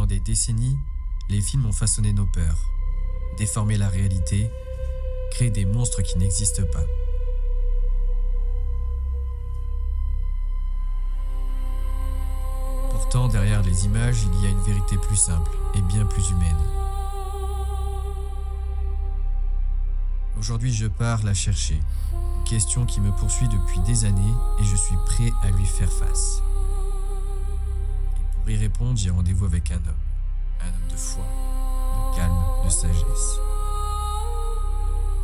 Pendant des décennies, les films ont façonné nos peurs, déformé la réalité, créé des monstres qui n'existent pas. Pourtant, derrière les images, il y a une vérité plus simple et bien plus humaine. Aujourd'hui, je pars la chercher. Une question qui me poursuit depuis des années et je suis prêt à lui faire face. Et pour y répondre, j'ai rendez-vous avec un homme de foi, de calme, de sagesse.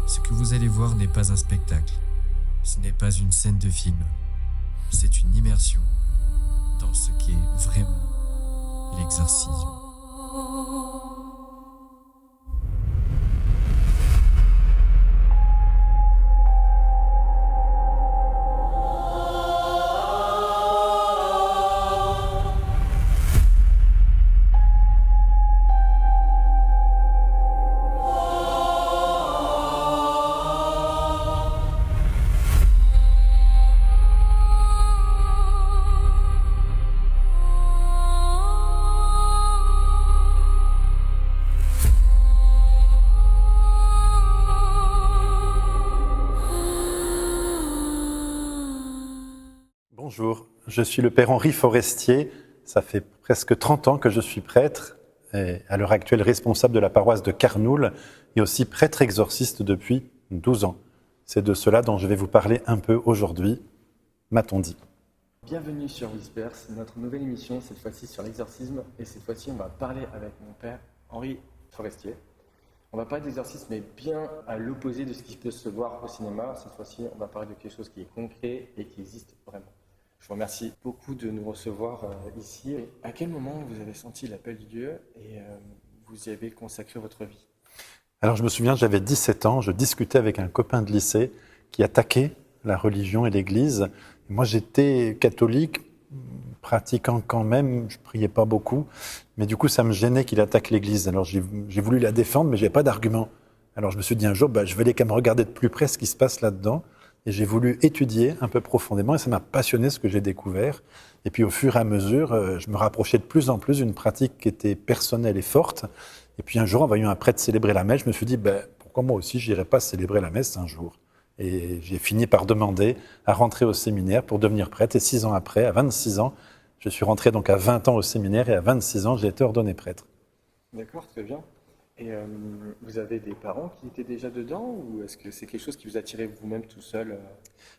Ce que vous allez voir n'est pas un spectacle, ce n'est pas une scène de film, c'est une immersion dans ce qu'est vraiment l'exorcisme. Bonjour, je suis le père Henri Forestier. Ça fait presque 30 ans que je suis prêtre et à l'heure actuelle responsable de la paroisse de Carnoul et aussi prêtre exorciste depuis 12 ans. C'est de cela dont je vais vous parler un peu aujourd'hui, m'a-t-on dit. Bienvenue sur Whispers, notre nouvelle émission, cette fois-ci sur l'exorcisme. Et cette fois-ci, on va parler avec mon père Henri Forestier. On va parler d'exorcisme, mais bien à l'opposé de ce qui peut se voir au cinéma. Cette fois-ci, on va parler de quelque chose qui est concret et qui existe vraiment. Je vous remercie beaucoup de nous recevoir ici. À quel moment vous avez senti l'appel de Dieu et vous y avez consacré votre vie? Alors je me souviens, j'avais 17 ans, je discutais avec un copain de lycée qui attaquait la religion et l'Église. Moi j'étais catholique, pratiquant quand même, je priais pas beaucoup, mais du coup ça me gênait qu'il attaque l'Église. Alors j'ai voulu la défendre, mais j'avais pas d'argument. Alors je me suis dit un jour, je vais aller quand même regarder de plus près ce qui se passe là-dedans. Et j'ai voulu étudier un peu profondément et ça m'a passionné ce que j'ai découvert. Et puis au fur et à mesure, je me rapprochais de plus en plus d'une pratique qui était personnelle et forte. Et puis un jour, en voyant un prêtre célébrer la messe, je me suis dit, pourquoi moi aussi je n'irais pas célébrer la messe un jour? Et j'ai fini par demander à rentrer au séminaire pour devenir prêtre. Et 6 ans après, à 26 ans, je suis rentré donc à 20 ans au séminaire et à 26 ans, j'ai été ordonné prêtre. D'accord, très bien. Et vous avez des parents qui étaient déjà dedans ou est-ce que c'est quelque chose qui vous attirait vous-même tout seul?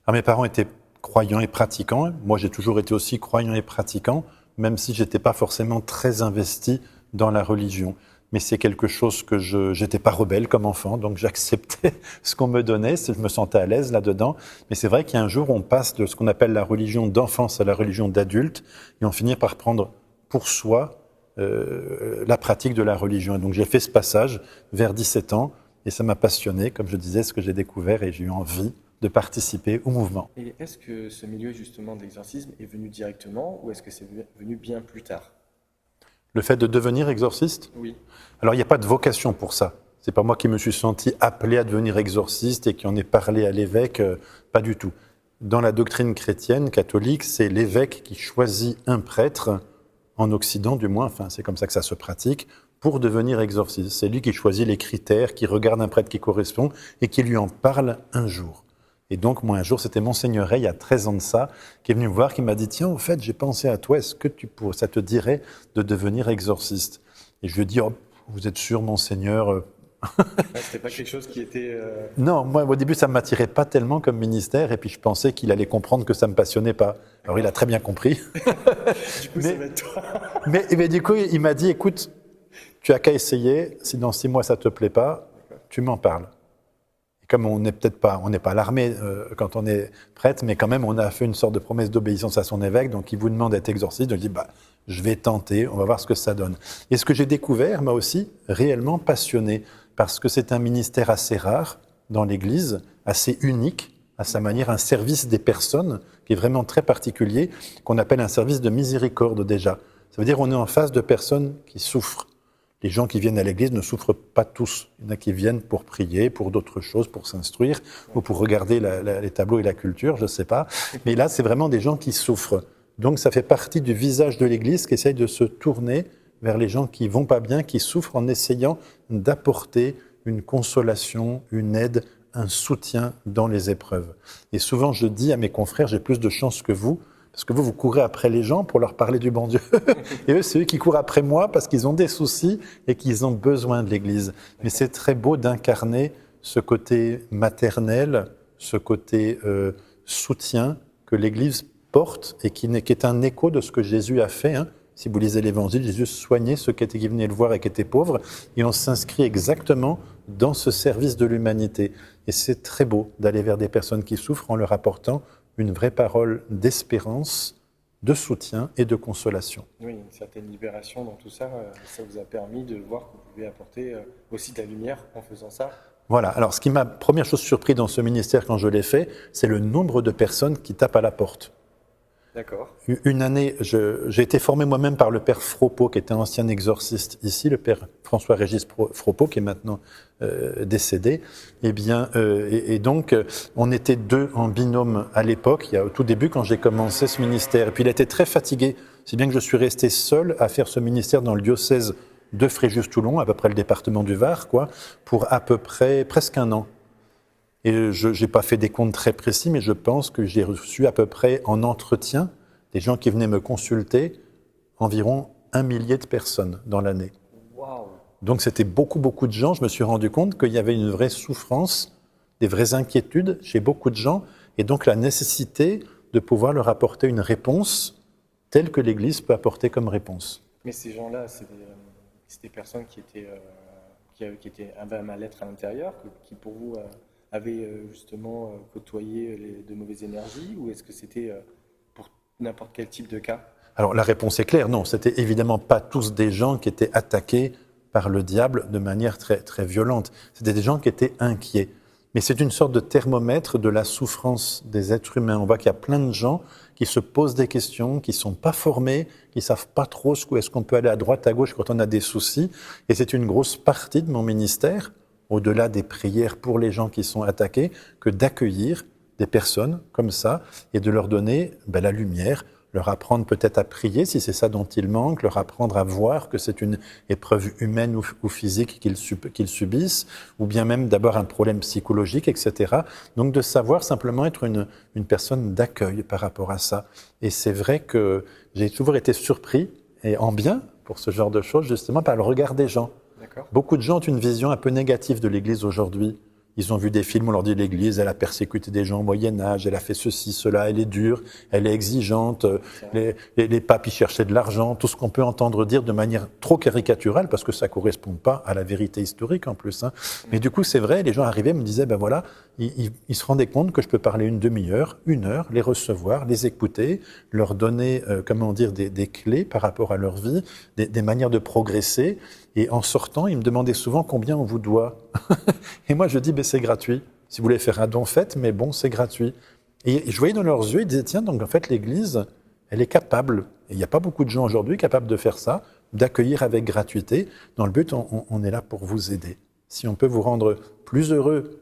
Alors, mes parents étaient croyants et pratiquants. Moi, j'ai toujours été aussi croyant et pratiquant, même si je n'étais pas forcément très investi dans la religion. Mais c'est quelque chose que je n'étais pas rebelle comme enfant, donc j'acceptais ce qu'on me donnait, je me sentais à l'aise là-dedans. Mais c'est vrai qu'il y a un jour, on passe de ce qu'on appelle la religion d'enfance à la religion d'adulte, et on finit par prendre pour soi la pratique de la religion. Et donc j'ai fait ce passage vers 17 ans et ça m'a passionné, comme je disais, ce que j'ai découvert et j'ai eu envie de participer au mouvement. Et est-ce que ce milieu justement de l'exorcisme est venu directement ou est-ce que c'est venu bien plus tard? Le fait de devenir exorciste? Oui. Alors il n'y a pas de vocation pour ça. C'est pas moi qui me suis senti appelé à devenir exorciste et qui en ai parlé à l'évêque, pas du tout. Dans la doctrine chrétienne, catholique, c'est l'évêque qui choisit un prêtre en Occident du moins, enfin c'est comme ça que ça se pratique, pour devenir exorciste. C'est lui qui choisit les critères, qui regarde un prêtre qui correspond et qui lui en parle un jour. Et donc moi un jour, c'était Monseigneur Ray, il y a 13 ans de ça, qui est venu me voir, qui m'a dit « Tiens, au fait, j'ai pensé à toi, est-ce que ça te dirait de devenir exorciste ?» Et je lui ai dit « Oh, vous êtes sûr, Monseigneur ?» C'était pas quelque chose qui était... Non, moi au début ça ne m'attirait pas tellement comme ministère et puis je pensais qu'il allait comprendre que ça ne me passionnait pas. Alors il a très bien compris. Du coup, ça va être toi. mais du coup il m'a dit, écoute, tu as qu'à essayer, si dans 6 mois ça ne te plaît pas, tu m'en parles. Et comme on n'est pas à l'armée quand on est prêtre, mais quand même on a fait une sorte de promesse d'obéissance à son évêque, donc il vous demande d'être exorciste, donc je dis je vais tenter, on va voir ce que ça donne. Et ce que j'ai découvert m'a aussi réellement passionné, parce que c'est un ministère assez rare dans l'Église, assez unique, à sa manière, un service des personnes qui est vraiment très particulier, qu'on appelle un service de miséricorde déjà. Ça veut dire qu'on est en face de personnes qui souffrent. Les gens qui viennent à l'Église ne souffrent pas tous. Il y en a qui viennent pour prier, pour d'autres choses, pour s'instruire, ou pour regarder les tableaux et la culture, je ne sais pas. Mais là, c'est vraiment des gens qui souffrent. Donc ça fait partie du visage de l'Église qui essaye de se tourner vers les gens qui vont pas bien, qui souffrent, en essayant d'apporter une consolation, une aide, un soutien dans les épreuves. Et souvent, je dis à mes confrères, j'ai plus de chance que vous, parce que vous courez après les gens pour leur parler du bon Dieu. Et eux, c'est eux qui courent après moi parce qu'ils ont des soucis et qu'ils ont besoin de l'Église. Mais c'est très beau d'incarner ce côté maternel, ce côté soutien que l'Église porte et qui est un écho de ce que Jésus a fait. Si vous lisez l'Évangile, Jésus soignait ceux qui venaient le voir et qui étaient pauvres. Et on s'inscrit exactement dans ce service de l'humanité. Et c'est très beau d'aller vers des personnes qui souffrent en leur apportant une vraie parole d'espérance, de soutien et de consolation. Oui, une certaine libération dans tout ça. Ça vous a permis de voir que vous pouvez apporter aussi de la lumière en faisant ça. Voilà. Alors, ce qui m'a, première chose surpris dans ce ministère quand je l'ai fait, c'est le nombre de personnes qui tapent à la porte. D'accord. Une année, j'ai été formé moi-même par le père Fropeau, qui était un ancien exorciste ici, le père François-Régis Fropeau, qui est maintenant décédé. Et donc, on était 2 en binôme à l'époque, au tout début, quand j'ai commencé ce ministère. Et puis, il était très fatigué, si bien que je suis resté seul à faire ce ministère dans le diocèse de Fréjus-Toulon, à peu près le département du Var, pour à peu près presque 1 an. Et je n'ai pas fait des comptes très précis, mais je pense que j'ai reçu à peu près en entretien des gens qui venaient me consulter, environ 1 millier de personnes dans l'année. Wow. Donc c'était beaucoup, beaucoup de gens. Je me suis rendu compte qu'il y avait une vraie souffrance, des vraies inquiétudes chez beaucoup de gens, et donc la nécessité de pouvoir leur apporter une réponse telle que l'Église peut apporter comme réponse. Mais ces gens-là, c'est des personnes qui étaient un mal-être à l'intérieur, qui pour vous avaient justement côtoyé de mauvaises énergies, ou est-ce que c'était pour n'importe quel type de cas? Alors la réponse est claire, non, c'était évidemment pas tous des gens qui étaient attaqués par le diable de manière très, très violente. C'était des gens qui étaient inquiets. Mais c'est une sorte de thermomètre de la souffrance des êtres humains. On voit qu'il y a plein de gens qui se posent des questions, qui ne sont pas formés, qui ne savent pas trop où est-ce qu'on peut aller à droite, à gauche quand on a des soucis. Et c'est une grosse partie de mon ministère, au-delà des prières pour les gens qui sont attaqués, que d'accueillir des personnes comme ça et de leur donner la lumière, leur apprendre peut-être à prier si c'est ça dont ils manquent, leur apprendre à voir que c'est une épreuve humaine ou physique qu'ils subissent, ou bien même d'avoir un problème psychologique, etc. Donc de savoir simplement être une personne d'accueil par rapport à ça. Et c'est vrai que j'ai toujours été surpris, et en bien, pour ce genre de choses, justement par le regard des gens. D'accord. Beaucoup de gens ont une vision un peu négative de l'Église aujourd'hui. Ils ont vu des films, on leur dit l'Église, elle a persécuté des gens au Moyen-Âge, elle a fait ceci, cela, elle est dure, elle est exigeante, les papes y cherchaient de l'argent, tout ce qu'on peut entendre dire de manière trop caricaturale, parce que ça ne correspond pas à la vérité historique en plus. Mais du coup, c'est vrai, les gens arrivaient et me disaient, voilà, ils se rendaient compte que je peux parler une demi-heure, 1 heure, les recevoir, les écouter, leur donner, des clés par rapport à leur vie, des manières de progresser. Et en sortant, ils me demandaient souvent combien on vous doit. Et moi, je dis, c'est gratuit. Si vous voulez faire un don, faites, mais bon, c'est gratuit. Et je voyais dans leurs yeux, ils disaient, tiens, donc en fait, l'Église, elle est capable, et il n'y a pas beaucoup de gens aujourd'hui capables de faire ça, d'accueillir avec gratuité. Dans le but, on est là pour vous aider. Si on peut vous rendre plus heureux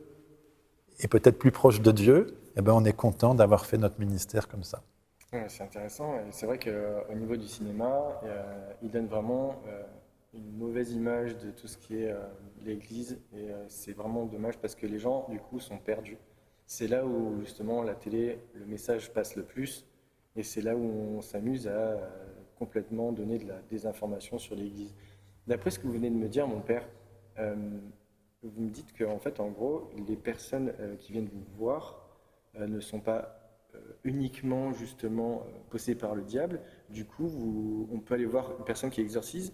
et peut-être plus proche de Dieu, on est content d'avoir fait notre ministère comme ça. Ouais, c'est intéressant. Et c'est vrai qu'au niveau du cinéma, il donne vraiment une mauvaise image de tout ce qui est l'Église, et c'est vraiment dommage parce que les gens du coup sont perdus. C'est là où justement la télé, le message passe le plus, et c'est là où on s'amuse à complètement donner de la désinformation sur l'Église. D'après ce que vous venez de me dire, mon père, vous me dites que en fait, en gros, les personnes qui viennent vous voir ne sont pas uniquement justement possédées par le diable. Du coup, on peut aller voir une personne qui exorcise.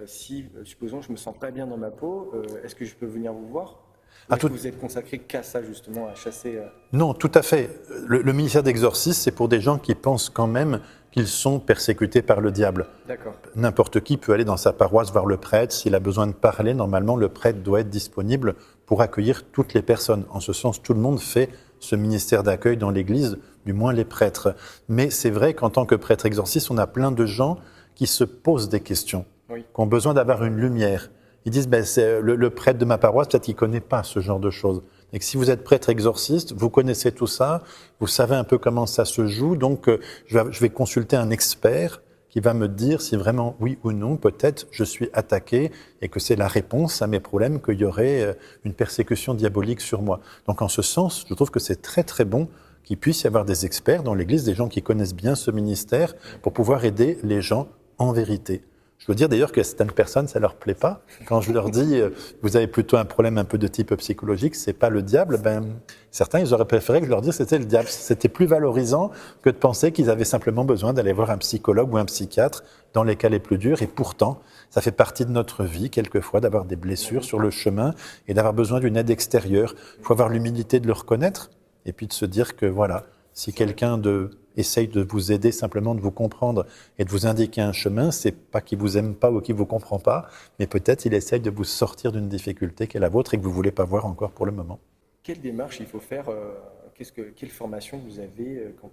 Si, supposons, je me sens pas bien dans ma peau, est-ce que je peux venir vous voir? Est-ce que vous êtes consacré qu'à ça, justement, à chasser Non, tout à fait. Le ministère d'exorcisme, c'est pour des gens qui pensent quand même qu'ils sont persécutés par le diable. D'accord. N'importe qui peut aller dans sa paroisse voir le prêtre. S'il a besoin de parler, normalement, le prêtre doit être disponible pour accueillir toutes les personnes. En ce sens, tout le monde fait ce ministère d'accueil dans l'Église, du moins les prêtres. Mais c'est vrai qu'en tant que prêtre exorciste, on a plein de gens qui se posent des questions. Oui. Qui ont besoin d'avoir une lumière. Ils disent, c'est le prêtre de ma paroisse, peut-être qu'il ne connaît pas ce genre de choses. Et que si vous êtes prêtre exorciste, vous connaissez tout ça, vous savez un peu comment ça se joue, donc je vais consulter un expert qui va me dire si vraiment, oui ou non, peut-être je suis attaqué et que c'est la réponse à mes problèmes, qu'il y aurait une persécution diabolique sur moi. Donc en ce sens, je trouve que c'est très très bon qu'il puisse y avoir des experts dans l'Église, des gens qui connaissent bien ce ministère, pour pouvoir aider les gens en vérité. Je dois dire d'ailleurs que certaines personnes, ça leur plaît pas. Quand je leur dis, vous avez plutôt un problème un peu de type psychologique, c'est pas le diable, certains, ils auraient préféré que je leur dise que c'était le diable. C'était plus valorisant que de penser qu'ils avaient simplement besoin d'aller voir un psychologue ou un psychiatre dans les cas les plus durs. Et pourtant, ça fait partie de notre vie, quelquefois, d'avoir des blessures sur le chemin et d'avoir besoin d'une aide extérieure. Il faut avoir l'humilité de le reconnaître et puis de se dire que voilà, si quelqu'un essaye de vous aider, simplement de vous comprendre et de vous indiquer un chemin, c'est pas qu'il vous aime pas ou qu'il vous comprend pas, mais peut-être il essaye de vous sortir d'une difficulté qui est la vôtre et que vous voulez pas voir encore pour le moment. Quelle démarche il faut faire quelle formation vous avez quand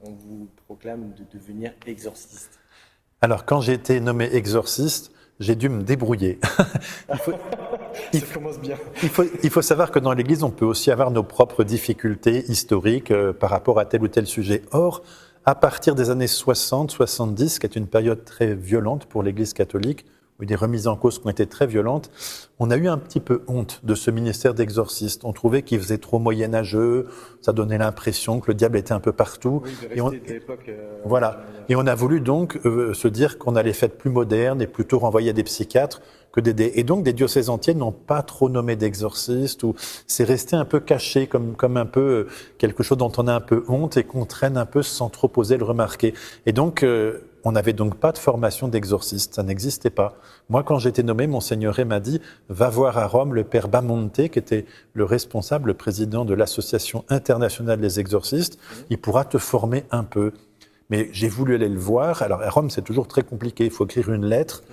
on vous proclame de devenir exorciste? Alors, quand j'ai été nommé exorciste, j'ai dû me débrouiller. Ça commence bien. Il faut savoir que dans l'Église, on peut aussi avoir nos propres difficultés historiques par rapport à tel ou tel sujet. Or, à partir des années 60-70, qui est une période très violente pour l'Église catholique, où il y a des remises en cause qui ont été très violentes, on a eu un petit peu honte de ce ministère d'exorciste. On trouvait qu'il faisait trop moyenâgeux, ça donnait l'impression que le diable était un peu partout. Oui, de l'époque. Voilà. Et on a voulu donc se dire qu'on allait faire plus moderne et plutôt renvoyer à des psychiatres que d'aider. Et donc des diocèses entiers n'ont pas trop nommé d'exorcistes, ou c'est resté un peu caché comme un peu quelque chose dont on a un peu honte et qu'on traîne un peu sans trop oser le remarquer. Et donc on n'avait donc pas de formation d'exorciste, ça n'existait pas. Moi, quand j'ai été nommé, Monseigneur m'a dit « Va voir à Rome le père Bamonte, qui était le responsable, le président de l'Association internationale des exorcistes, il pourra te former un peu. » Mais j'ai voulu aller le voir. Alors à Rome, c'est toujours très compliqué, il faut écrire une lettre.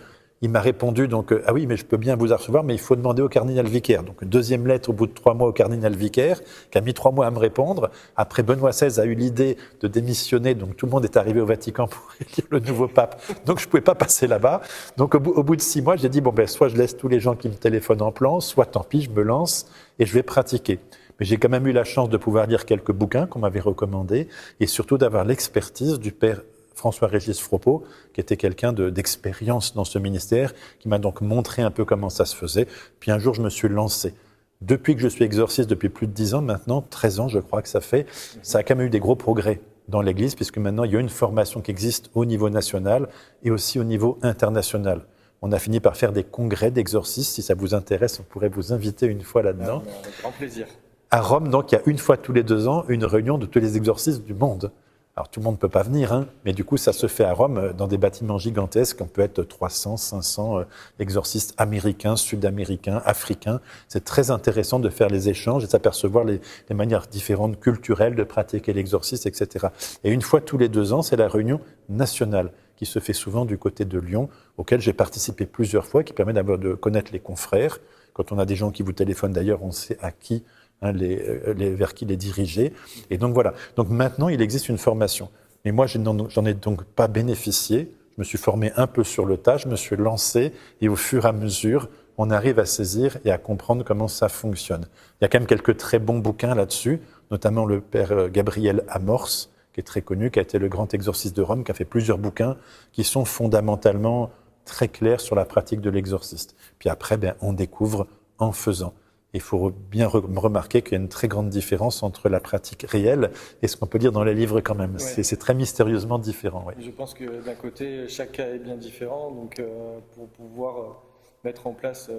Il m'a répondu donc « Ah oui, mais je peux bien vous recevoir, mais il faut demander au cardinal vicaire. » Donc une deuxième lettre au bout de 3 mois au cardinal vicaire, qui a mis 3 mois à me répondre. Après, Benoît XVI a eu l'idée de démissionner, donc tout le monde est arrivé au Vatican pour élire le nouveau pape. Donc je ne pouvais pas passer là-bas. Donc au bout de 6 mois, j'ai dit « Bon, soit je laisse tous les gens qui me téléphonent en plan, soit tant pis, je me lance et je vais pratiquer. » Mais j'ai quand même eu la chance de pouvoir lire quelques bouquins qu'on m'avait recommandés et surtout d'avoir l'expertise du père François-Régis Fropeau, qui était quelqu'un d'expérience dans ce ministère, qui m'a donc montré un peu comment ça se faisait. Puis un jour, je me suis lancé. Depuis que je suis exorciste, depuis plus de 10 ans maintenant, 13 ans je crois que ça fait, ça a quand même eu des gros progrès dans l'Église, puisque maintenant il y a une formation qui existe au niveau national et aussi au niveau international. On a fini par faire des congrès d'exorcistes. Si ça vous intéresse, on pourrait vous inviter une fois là-dedans. Avec grand plaisir. À Rome, donc, il y a une fois tous les 2 ans une réunion de tous les exorcistes du monde. Alors tout le monde ne peut pas venir, mais du coup ça se fait à Rome dans des bâtiments gigantesques. On peut être 300, 500 exorcistes américains, sud-américains, africains. C'est très intéressant de faire les échanges et de s'apercevoir les manières différentes culturelles de pratiquer l'exorcisme, etc. Et une fois tous les 2 ans, c'est la réunion nationale qui se fait souvent du côté de Lyon, auquel j'ai participé plusieurs fois, qui permet d'abord de connaître les confrères. Quand on a des gens qui vous téléphonent d'ailleurs, on sait à qui vers qui les diriger. Et donc voilà. Donc maintenant, il existe une formation. Mais moi, j'en ai donc pas bénéficié. Je me suis formé un peu sur le tas, je me suis lancé et au fur et à mesure, on arrive à saisir et à comprendre comment ça fonctionne. Il y a quand même quelques très bons bouquins là-dessus, notamment le père Gabriel Amorce, qui est très connu, qui a été le grand exorciste de Rome, qui a fait plusieurs bouquins qui sont fondamentalement très clairs sur la pratique de l'exorciste. Puis après, on découvre en faisant. Il faut bien remarquer qu'il y a une très grande différence entre la pratique réelle et ce qu'on peut lire dans les livres quand même. Ouais. C'est très mystérieusement différent. Ouais. Je pense que d'un côté, chaque cas est bien différent. Donc pour pouvoir mettre en place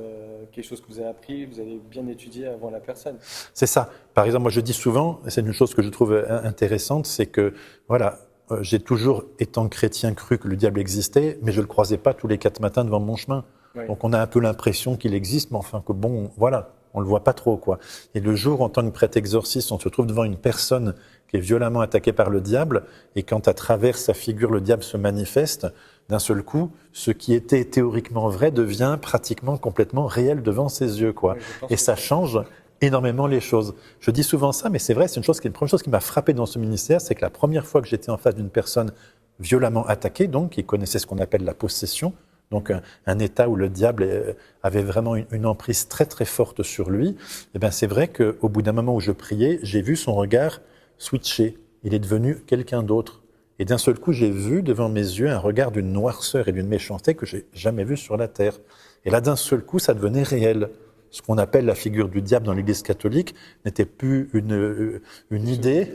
quelque chose que vous avez appris, vous allez bien étudier avant la personne. C'est ça. Par exemple, moi je dis souvent, et c'est une chose que je trouve intéressante, c'est que voilà, j'ai toujours, étant chrétien, cru que le diable existait, mais je ne le croisais pas tous les 4 matins devant mon chemin. Ouais. Donc on a un peu l'impression qu'il existe, mais enfin que bon, voilà. On le voit pas trop, quoi. Et le jour, en tant que prêtre exorciste, on se trouve devant une personne qui est violemment attaquée par le diable, et quand à travers sa figure, le diable se manifeste, d'un seul coup, ce qui était théoriquement vrai devient pratiquement complètement réel devant ses yeux, quoi. Oui, et ça change énormément les choses. Je dis souvent ça, mais c'est vrai, c'est une première chose qui m'a frappé dans ce ministère, c'est que la première fois que j'étais en face d'une personne violemment attaquée, donc, qui connaissait ce qu'on appelle la possession, donc un état où le diable avait vraiment une emprise très très forte sur lui, et bien c'est vrai qu'au bout d'un moment où je priais, j'ai vu son regard switcher. Il est devenu quelqu'un d'autre. Et d'un seul coup, j'ai vu devant mes yeux un regard d'une noirceur et d'une méchanceté que j'ai jamais vu sur la terre. Et là, d'un seul coup, ça devenait réel. Ce qu'on appelle la figure du diable dans l'Église catholique n'était plus une idée,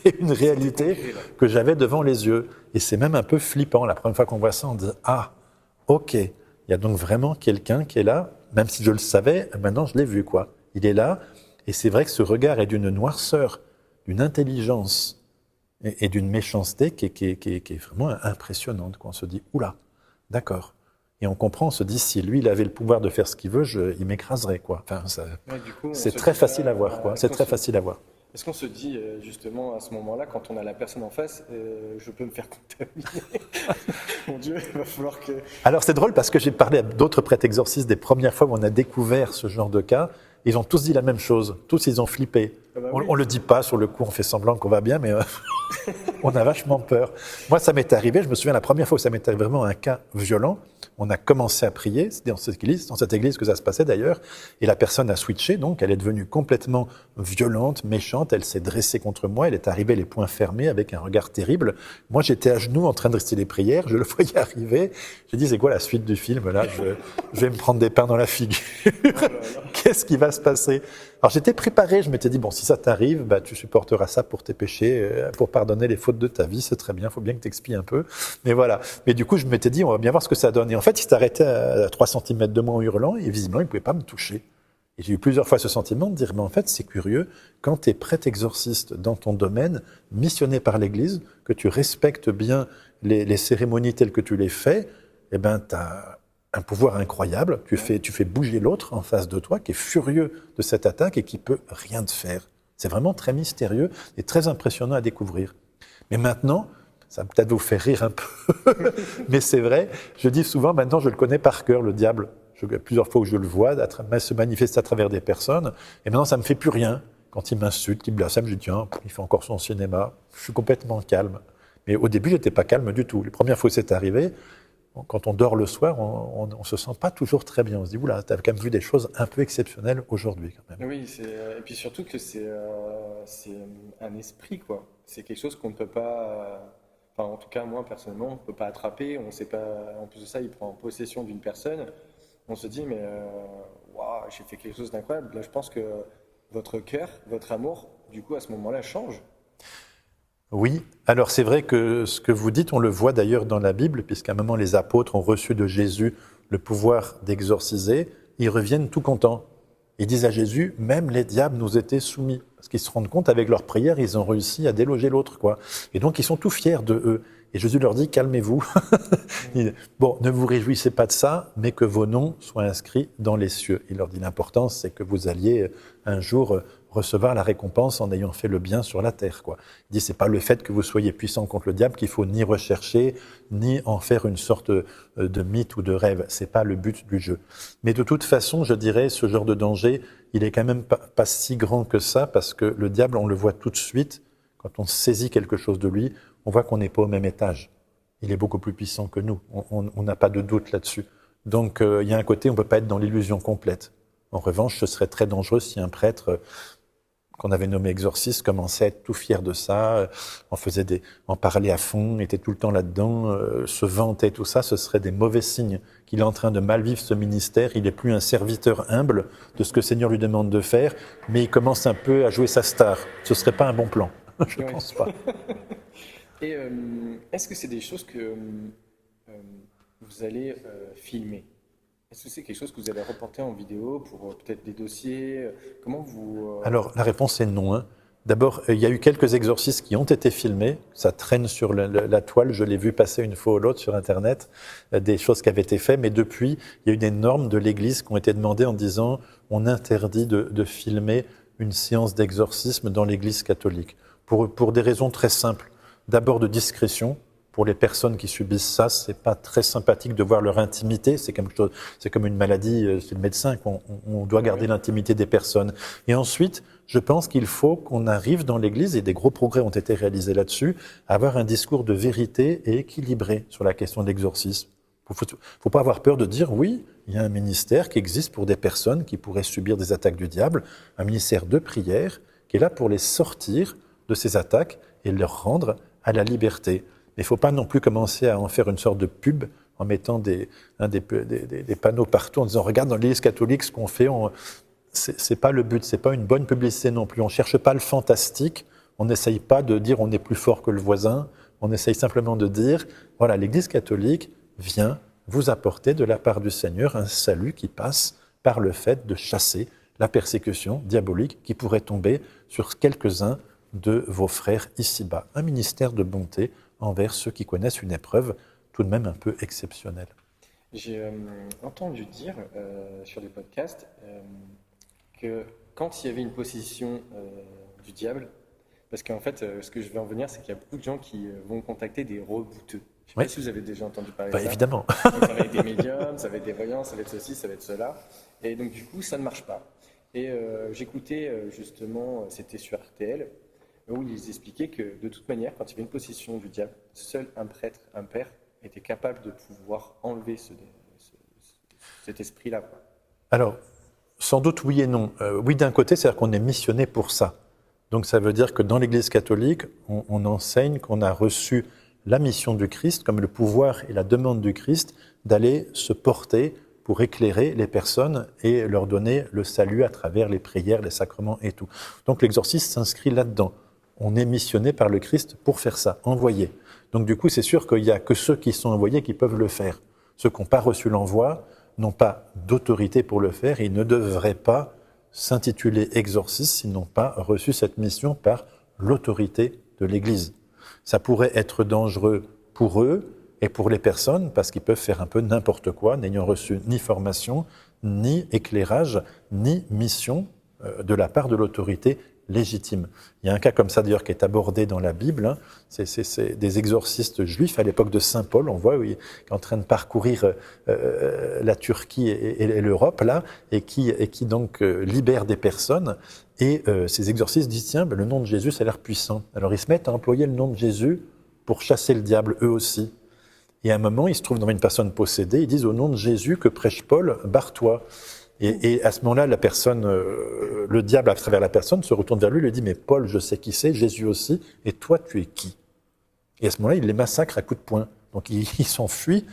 mais une réalité que j'avais devant les yeux. Et c'est même un peu flippant. La première fois qu'on voit ça, on dit « Ah, ok, il y a donc vraiment quelqu'un qui est là, même si je le savais, maintenant je l'ai vu, quoi. Il est là, et c'est vrai que ce regard est d'une noirceur, d'une intelligence et d'une méchanceté qui est vraiment impressionnante, quoi. On se dit « Oula, d'accord ». Et on comprend, on se dit, si lui, il avait le pouvoir de faire ce qu'il veut, il m'écraserait, quoi. Enfin, Du coup, c'est très facile à voir, quoi. C'est très facile à voir. Est-ce qu'on se dit, justement, à ce moment-là, quand on a la personne en face, je peux me faire contaminer? Mon Dieu, il va falloir que... Alors, c'est drôle parce que j'ai parlé à d'autres prêtres exorcistes des premières fois où on a découvert ce genre de cas. Ils ont tous dit la même chose. Tous, ils ont flippé. Ah bah On oui. ne le dit pas sur le coup, on fait semblant qu'on va bien, mais on a vachement peur. Moi, ça m'est arrivé, je me souviens la première fois où ça m'est arrivé vraiment un cas violent. On a commencé à prier, c'était dans cette église que ça se passait d'ailleurs, et la personne a switché, donc elle est devenue complètement violente, méchante, elle s'est dressée contre moi, elle est arrivée les poings fermés avec un regard terrible. Moi, j'étais à genoux en train de réciter les prières, je le voyais arriver. J'ai dit, c'est quoi la suite du film là, je vais me prendre des pains dans la figure. Qu'est-ce qui va se passer? Alors j'étais préparé, je m'étais dit, bon, si ça t'arrive, bah, tu supporteras ça pour tes péchés, pour pardonner les fautes de ta vie, c'est très bien, il faut bien que tu expies un peu. Mais voilà. Mais du coup, je m'étais dit, on va bien voir ce que ça donne. Et en fait, il s'est arrêté à 3 cm de moi en hurlant, et visiblement, il ne pouvait pas me toucher. Et j'ai eu plusieurs fois ce sentiment de dire, mais en fait, c'est curieux, quand tu es prêtre exorciste dans ton domaine, missionné par l'Église, que tu respectes bien les cérémonies telles que tu les fais, eh ben, tu as un pouvoir incroyable, tu fais bouger l'autre en face de toi, qui est furieux de cette attaque et qui peut rien te faire. C'est vraiment très mystérieux et très impressionnant à découvrir. Mais maintenant, ça va peut-être vous faire rire un peu, mais c'est vrai, je dis souvent, maintenant je le connais par cœur, le diable. Plusieurs fois où je le vois, se manifester à travers des personnes, et maintenant ça ne me fait plus rien. Quand il m'insulte, qu'il blasphème, je dis tiens, il fait encore son cinéma, je suis complètement calme. Mais au début, je n'étais pas calme du tout. Les premières fois où c'est arrivé, quand on dort le soir, on ne se sent pas toujours très bien. On se dit, oula, tu as quand même vu des choses un peu exceptionnelles aujourd'hui. Quand même. Oui, et puis surtout que c'est un esprit, quoi. C'est quelque chose qu'on ne peut pas... Enfin, en tout cas, moi, personnellement, on ne peut pas attraper. On sait pas... En plus de ça, il prend possession d'une personne. On se dit, mais waouh, j'ai fait quelque chose d'incroyable. Là, je pense que votre cœur, votre amour, du coup, à ce moment-là, change. Oui, alors c'est vrai que ce que vous dites, on le voit d'ailleurs dans la Bible, puisqu'à un moment les apôtres ont reçu de Jésus le pouvoir d'exorciser, ils reviennent tout contents. Ils disent à Jésus, même les diables nous étaient soumis. Parce qu'ils se rendent compte, avec leur prière, ils ont réussi à déloger l'autre, quoi. Et donc ils sont tout fiers de eux. Et Jésus leur dit, calmez-vous. Bon, ne vous réjouissez pas de ça, mais que vos noms soient inscrits dans les cieux. Il leur dit, l'important, c'est que vous alliez un jour recevoir la récompense en ayant fait le bien sur la terre, quoi. Il dit, c'est pas le fait que vous soyez puissant contre le diable qu'il faut ni rechercher, ni en faire une sorte de mythe ou de rêve. C'est pas le but du jeu. Mais de toute façon, je dirais, ce genre de danger, il est quand même pas si grand que ça, parce que le diable, on le voit tout de suite, quand on saisit quelque chose de lui, on voit qu'on n'est pas au même étage. Il est beaucoup plus puissant que nous. On n'a pas de doute là-dessus. Donc, il y a un côté, on ne peut pas être dans l'illusion complète. En revanche, ce serait très dangereux si un prêtre qu'on avait nommé exorciste commençait à être tout fier de ça, en parlait à fond, était tout le temps là-dedans, se vantait, tout ça, ce serait des mauvais signes qu'il est en train de mal vivre ce ministère. Il n'est plus un serviteur humble de ce que le Seigneur lui demande de faire, mais il commence un peu à jouer sa star. Ce ne serait pas un bon plan. Je ne pense pas. Et est-ce que c'est des choses que vous allez filmer? Est-ce que c'est quelque chose que vous allez reporter en vidéo pour peut-être des dossiers? Comment vous... Alors, la réponse est non. Hein. D'abord, il y a eu quelques exorcismes qui ont été filmés. Ça traîne sur la toile. Je l'ai vu passer une fois ou l'autre sur Internet, des choses qui avaient été faites. Mais depuis, il y a eu des normes de l'Église qui ont été demandées en disant on interdit de filmer une séance d'exorcisme dans l'Église catholique. Pour des raisons très simples. D'abord de discrétion. Pour les personnes qui subissent ça, c'est pas très sympathique de voir leur intimité. C'est comme une maladie, c'est le médecin qu'on doit garder l'intimité des personnes. Et ensuite, je pense qu'il faut qu'on arrive dans l'Église, et des gros progrès ont été réalisés là-dessus, à avoir un discours de vérité et équilibré sur la question de l'exorcisme. Faut pas avoir peur de dire oui, il y a un ministère qui existe pour des personnes qui pourraient subir des attaques du diable, un ministère de prière qui est là pour les sortir de ces attaques et leur rendre à la liberté. Mais il ne faut pas non plus commencer à en faire une sorte de pub en mettant des panneaux partout en disant « Regarde, dans l'Église catholique, ce qu'on fait, c'est pas le but, c'est pas une bonne publicité non plus. On ne cherche pas le fantastique, on n'essaye pas de dire on est plus fort que le voisin, on essaye simplement de dire « Voilà, l'Église catholique vient vous apporter de la part du Seigneur un salut qui passe par le fait de chasser la persécution diabolique qui pourrait tomber sur quelques-uns de vos frères ici-bas. Un ministère de bonté envers ceux qui connaissent une épreuve tout de même un peu exceptionnelle. » J'ai entendu dire sur des podcasts que quand il y avait une possession du diable, parce qu'en fait, ce que je veux en venir, c'est qu'il y a beaucoup de gens qui vont contacter des rebouteux. Je ne sais pas si vous avez déjà entendu parler de ça. Évidemment. Donc, ça va être des médiums, ça va être des voyants, ça va être ceci, ça va être cela. Et donc du coup, ça ne marche pas. Et j'écoutais justement, c'était sur RTL, où ils expliquaient que de toute manière, quand il y avait une possession du diable, seul un prêtre, un père, était capable de pouvoir enlever cet esprit-là. Alors, sans doute oui et non. Oui d'un côté, c'est-à-dire qu'on est missionné pour ça. Donc ça veut dire que dans l'Église catholique, on enseigne qu'on a reçu la mission du Christ, comme le pouvoir et la demande du Christ, d'aller se porter pour éclairer les personnes et leur donner le salut à travers les prières, les sacrements et tout. Donc l'exorcisme s'inscrit là-dedans. On est missionné par le Christ pour faire ça, envoyé. Donc du coup, c'est sûr qu'il n'y a que ceux qui sont envoyés qui peuvent le faire. Ceux qui n'ont pas reçu l'envoi n'ont pas d'autorité pour le faire et ils ne devraient pas s'intituler exorcistes s'ils n'ont pas reçu cette mission par l'autorité de l'Église. Ça pourrait être dangereux pour eux et pour les personnes parce qu'ils peuvent faire un peu n'importe quoi, n'ayant reçu ni formation, ni éclairage, ni mission de la part de l'autorité légitime. Il y a un cas comme ça d'ailleurs qui est abordé dans la Bible, hein. C'est des exorcistes juifs à l'époque de Saint Paul, on voit, qui est en train de parcourir la Turquie et l'Europe là, et qui donc libère des personnes. Et ces exorcistes disent tiens, le nom de Jésus ça a l'air puissant. Alors ils se mettent à employer le nom de Jésus pour chasser le diable eux aussi. Et à un moment, ils se trouvent devant une personne possédée, ils disent au nom de Jésus que prêche Paul, barre-toi. Et à ce moment-là, la personne, le diable à travers la personne se retourne vers lui et lui dit mais Paul, je sais qui c'est, Jésus aussi, et toi tu es qui? Et à ce moment-là, il les massacre à coups de poing. Donc ils s'enfuient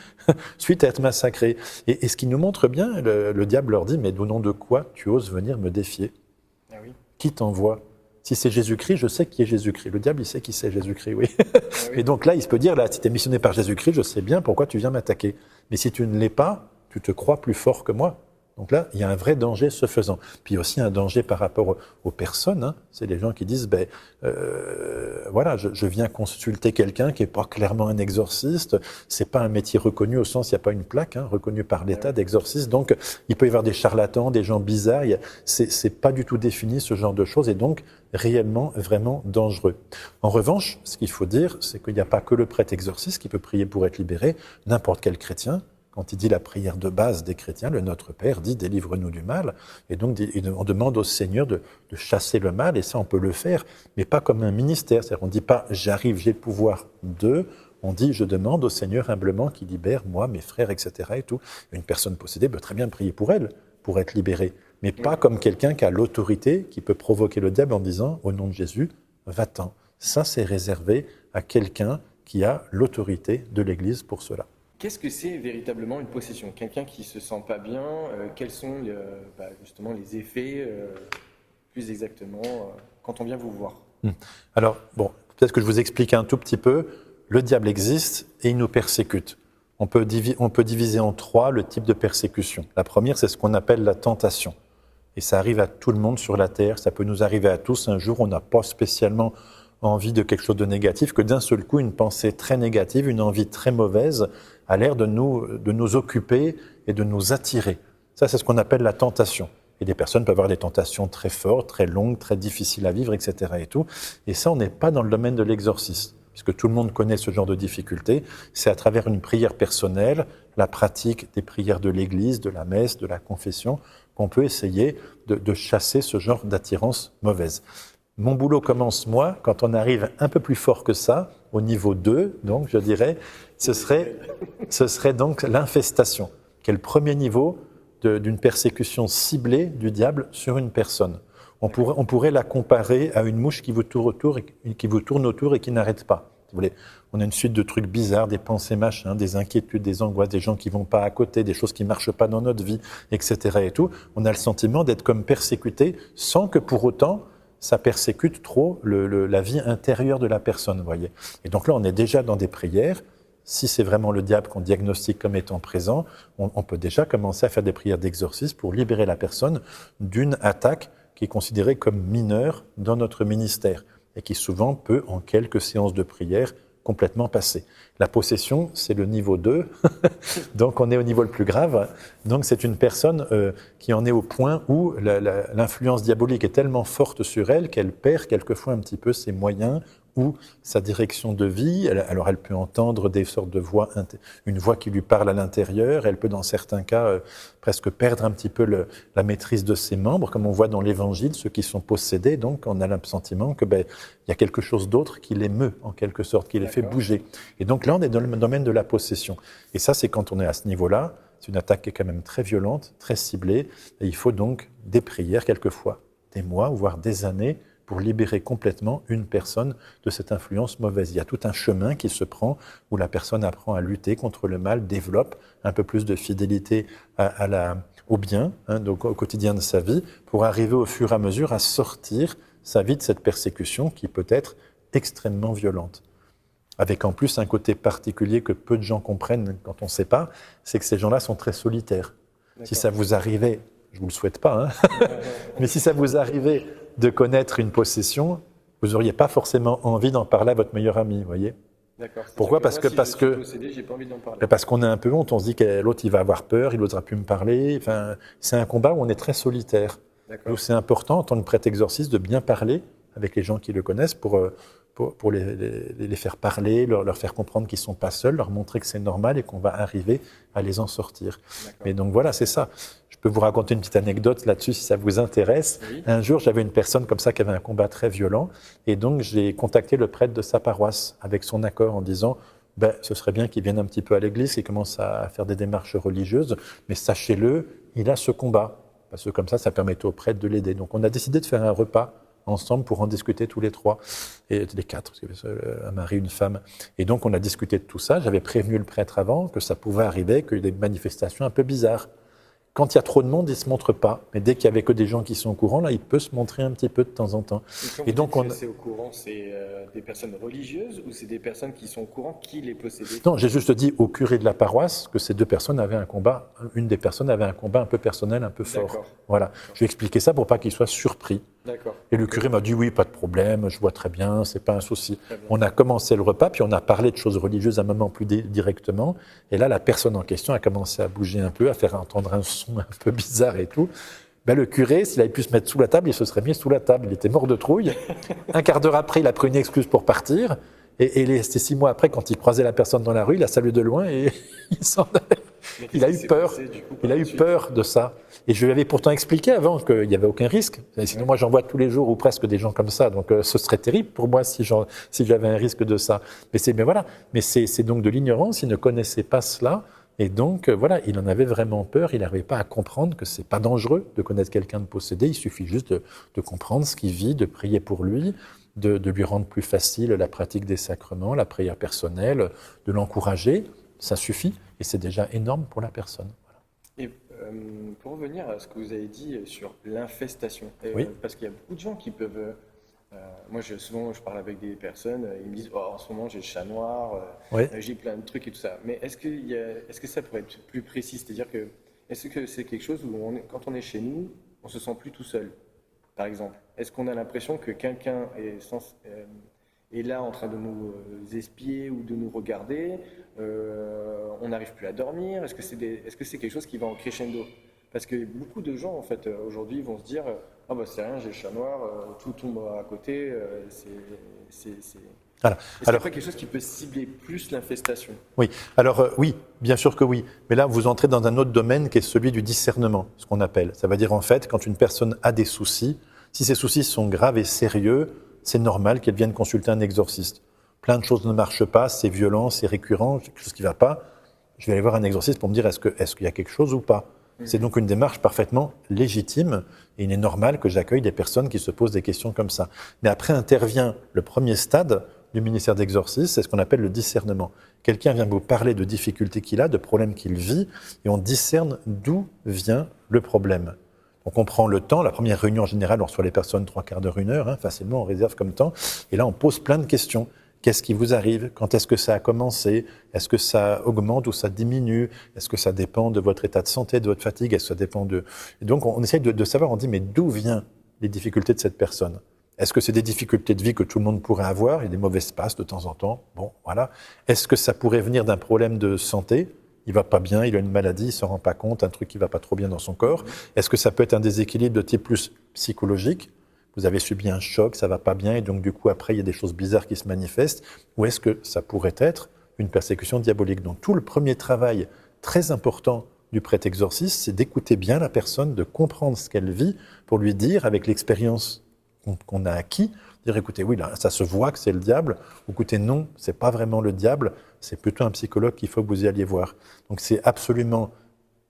suite à être massacrés. Et ce qui nous montre bien, le diable leur dit mais au nom de quoi tu oses venir me défier? Ah oui. Qui t'envoie? Si c'est Jésus-Christ, je sais qui est Jésus-Christ. Le diable, il sait qui c'est Jésus-Christ, oui. Ah oui. Et donc là, il se peut dire, là, si tu es missionné par Jésus-Christ, je sais bien pourquoi tu viens m'attaquer. Mais si tu ne l'es pas, tu te crois plus fort que moi. Donc là, il y a un vrai danger ce faisant. Puis il y a aussi un danger par rapport aux personnes. Hein. C'est les gens qui disent, voilà, je viens consulter quelqu'un qui n'est pas clairement un exorciste. C'est pas un métier reconnu au sens, il n'y a pas une plaque reconnue par l'État d'exorciste. Donc il peut y avoir des charlatans, des gens bizarres. C'est pas du tout défini ce genre de choses et donc réellement, vraiment dangereux. En revanche, ce qu'il faut dire, c'est qu'il n'y a pas que le prêtre exorciste qui peut prier pour être libéré. N'importe quel chrétien, quand il dit la prière de base des chrétiens, le Notre Père dit « délivre-nous du mal ». Et donc, on demande au Seigneur de chasser le mal, et ça, on peut le faire, mais pas comme un ministère. C'est-à-dire, on ne dit pas « j'arrive, j'ai le pouvoir de », on dit « je demande au Seigneur humblement qu'il libère moi, mes frères, etc. » et tout. Une personne possédée peut très bien prier pour elle, pour être libérée, mais pas comme quelqu'un qui a l'autorité, qui peut provoquer le diable en disant « au nom de Jésus, va-t'en ». Ça, c'est réservé à quelqu'un qui a l'autorité de l'Église pour cela. Qu'est-ce que c'est véritablement une possession? Quelqu'un qui ne se sent pas bien, quels sont justement les effets, plus exactement, quand on vient vous voir? Alors, bon, peut-être que je vous explique un tout petit peu. Le diable existe et il nous persécute. On peut diviser en trois le type de persécution. La première, c'est ce qu'on appelle la tentation. Et ça arrive à tout le monde sur la terre, ça peut nous arriver à tous. Un jour, on n'a pas spécialement envie de quelque chose de négatif, que d'un seul coup, une pensée très négative, une envie très mauvaise a l'air de nous occuper et de nous attirer. Ça, c'est ce qu'on appelle la tentation. Et des personnes peuvent avoir des tentations très fortes, très longues, très difficiles à vivre, etc. Et tout. Et ça, on n'est pas dans le domaine de l'exorcisme, puisque tout le monde connaît ce genre de difficultés. C'est à travers une prière personnelle, la pratique des prières de l'Église, de la messe, de la confession, qu'on peut essayer de chasser ce genre d'attirance mauvaise. Mon boulot commence, moi, quand on arrive un peu plus fort que ça, au niveau 2, donc je dirais, ce serait donc l'infestation, qui est le premier niveau d'une persécution ciblée du diable sur une personne. On pourrait la comparer à une mouche qui vous tourne autour et qui n'arrête pas. Vous voulez, on a une suite de trucs bizarres, des pensées machin, des inquiétudes, des angoisses, des gens qui vont pas à côté, des choses qui marchent pas dans notre vie, etc. et tout. On a le sentiment d'être comme persécuté sans que pour autant ça persécute trop la vie intérieure de la personne, vous voyez. Et donc là, on est déjà dans des prières. Si c'est vraiment le diable qu'on diagnostique comme étant présent, on peut déjà commencer à faire des prières d'exorcisme pour libérer la personne d'une attaque qui est considérée comme mineure dans notre ministère et qui souvent peut, en quelques séances de prière, complètement passer. La possession, c'est le niveau 2, donc on est au niveau le plus grave. Donc c'est une personne qui en est au point où l'influence diabolique est tellement forte sur elle qu'elle perd quelquefois un petit peu ses moyens ou sa direction de vie. Alors elle peut entendre des sortes de voix, une voix qui lui parle à l'intérieur, elle peut dans certains cas presque perdre un petit peu la maîtrise de ses membres, comme on voit dans l'Évangile, ceux qui sont possédés, donc on a le sentiment que il y a quelque chose d'autre qui les meut en quelque sorte, qui les fait bouger. Et donc là on est dans le domaine de la possession. Et ça c'est quand on est à ce niveau-là, c'est une attaque qui est quand même très violente, très ciblée, et il faut donc des prières quelquefois, des mois, voire des années, pour libérer complètement une personne de cette influence mauvaise. Il y a tout un chemin qui se prend où la personne apprend à lutter contre le mal, développe un peu plus de fidélité au bien, donc au quotidien de sa vie, pour arriver au fur et à mesure à sortir sa vie de cette persécution qui peut être extrêmement violente. Avec en plus un côté particulier que peu de gens comprennent quand on ne sait pas, c'est que ces gens-là sont très solitaires. D'accord. Si ça vous arrivait, je ne vous le souhaite pas, mais si ça vous arrivait de connaître une possession, vous n'auriez pas forcément envie d'en parler à votre meilleur ami, vous voyez. D'accord. Pourquoi ? Parce que possédé, j'ai pas envie d'en parler. Parce qu'on a un peu honte, on se dit que l'autre il va avoir peur, il n'osera plus me parler. Enfin, c'est un combat où on est très solitaire. D'accord. Donc c'est important en tant que prêtre exorciste de bien parler avec les gens qui le connaissent pour les faire parler, leur faire comprendre qu'ils ne sont pas seuls, leur montrer que c'est normal et qu'on va arriver à les en sortir. D'accord. Mais donc voilà, c'est ça. Je peux vous raconter une petite anecdote là-dessus si ça vous intéresse. Oui. Un jour, j'avais une personne comme ça qui avait un combat très violent et donc j'ai contacté le prêtre de sa paroisse avec son accord en disant ce serait bien qu'il vienne un petit peu à l'église, qu'il commence à faire des démarches religieuses, mais sachez-le, il a ce combat. Parce que comme ça permettait au prêtre de l'aider. Donc on a décidé de faire un repas ensemble pour en discuter tous les trois, et les quatre, parce qu'il y avait un mari, une femme. Et donc on a discuté de tout ça. J'avais prévenu le prêtre avant que ça pouvait arriver, qu'il y ait des manifestations un peu bizarres. Quand il y a trop de monde, il ne se montre pas. Mais dès qu'il n'y avait que des gens qui sont au courant, là, il peut se montrer un petit peu de temps en temps. Et donc c'est au courant, c'est des personnes religieuses ou c'est des personnes qui sont au courant qui les possédaient ? Non, j'ai juste dit au curé de la paroisse que ces deux personnes avaient un combat. Une des personnes avait un combat un peu personnel, un peu fort. D'accord. Voilà. Je lui ai expliqué ça pour pas qu'il soit surpris. D'accord. Et le curé m'a dit oui, pas de problème, je vois très bien, c'est pas un souci. On a commencé le repas, puis on a parlé de choses religieuses à un moment plus directement. Et là, la personne en question a commencé à bouger un peu, à faire entendre un son un peu bizarre et tout. Le curé, s'il avait pu se mettre sous la table, il se serait mis sous la table. Il était mort de trouille. Un quart d'heure après, il a pris une excuse pour partir. Et c'était 6 mois après, quand il croisait la personne dans la rue, il a salué de loin et il s'en allait. Il a eu peur. Il a eu peur de ça. Et je lui avais pourtant expliqué avant qu'il n'y avait aucun risque. Et sinon, moi, j'en vois tous les jours ou presque des gens comme ça. Donc, ce serait terrible pour moi si j'avais un risque de ça. Mais c'est donc de l'ignorance. Il ne connaissait pas cela. Et donc, il en avait vraiment peur. Il n'arrivait pas à comprendre que c'est pas dangereux de connaître quelqu'un de possédé. Il suffit juste de comprendre ce qu'il vit, de prier pour lui, de lui rendre plus facile la pratique des sacrements, la prière personnelle, de l'encourager. Ça suffit. Et c'est déjà énorme pour la personne. Voilà. Et pour revenir à ce que vous avez dit sur l'infestation, oui. Parce qu'il y a beaucoup de gens qui peuvent... moi, souvent, je parle avec des personnes, ils me disent en ce moment, j'ai le chat noir, oui. J'ai plein de trucs et tout ça. Mais est-ce que ça pourrait être plus précis ? C'est-à-dire que, est-ce que c'est quelque chose où, quand on est chez nous, on ne se sent plus tout seul, par exemple ? Est-ce qu'on a l'impression que quelqu'un est là en train de nous espier ou de nous regarder ? On n'arrive plus à dormir ? Est-ce que c'est quelque chose qui va en crescendo ? Parce que beaucoup de gens, en fait, aujourd'hui, vont se dire « Ah c'est rien, j'ai le chat noir, tout tombe à côté, Voilà. Est-ce qu'il y a quelque chose qui peut cibler plus l'infestation ? Oui, alors oui, bien sûr que oui. Mais là, vous entrez dans un autre domaine qui est celui du discernement, ce qu'on appelle. Ça veut dire, en fait, quand une personne a des soucis, si ces soucis sont graves et sérieux, c'est normal qu'elle vienne consulter un exorciste. Plein de choses ne marchent pas, c'est violent, c'est récurrent, quelque chose qui ne va pas. Je vais aller voir un exorciste pour me dire est-ce qu'il y a quelque chose ou pas. C'est donc une démarche parfaitement légitime et il est normal que j'accueille des personnes qui se posent des questions comme ça. Mais après intervient le premier stade du ministère d'Exorcisme, c'est ce qu'on appelle le discernement. Quelqu'un vient vous parler de difficultés qu'il a, de problèmes qu'il vit, et on discerne d'où vient le problème. Donc on prend le temps, la première réunion en général, on reçoit les personnes 3/4 d'heure, 1 heure, facilement, on réserve comme temps, et là on pose plein de questions. Qu'est-ce qui vous arrive? Quand est-ce que ça a commencé? Est-ce que ça augmente ou ça diminue? Est-ce que ça dépend de votre état de santé, de votre fatigue? Est-ce que ça dépend de... Et donc on essaye de savoir, on dit mais d'où viennent les difficultés de cette personne? Est-ce que c'est des difficultés de vie que tout le monde pourrait avoir? Il y a des mauvaises passes de temps en temps. Bon, voilà. Est-ce que ça pourrait venir d'un problème de santé? Il va pas bien, il a une maladie, il s'en rend pas compte, un truc qui va pas trop bien dans son corps. Est-ce que ça peut être un déséquilibre de type plus psychologique? Vous avez subi un choc, ça va pas bien, et donc du coup après il y a des choses bizarres qui se manifestent. Ou est-ce que ça pourrait être une persécution diabolique? Donc tout le premier travail très important du prêtre exorciste, c'est d'écouter bien la personne, de comprendre ce qu'elle vit, pour lui dire, avec l'expérience qu'on a acquis, dire écoutez, oui, là, ça se voit que c'est le diable, ou écoutez, non, c'est pas vraiment le diable, c'est plutôt un psychologue qu'il faut que vous y alliez voir. Donc c'est absolument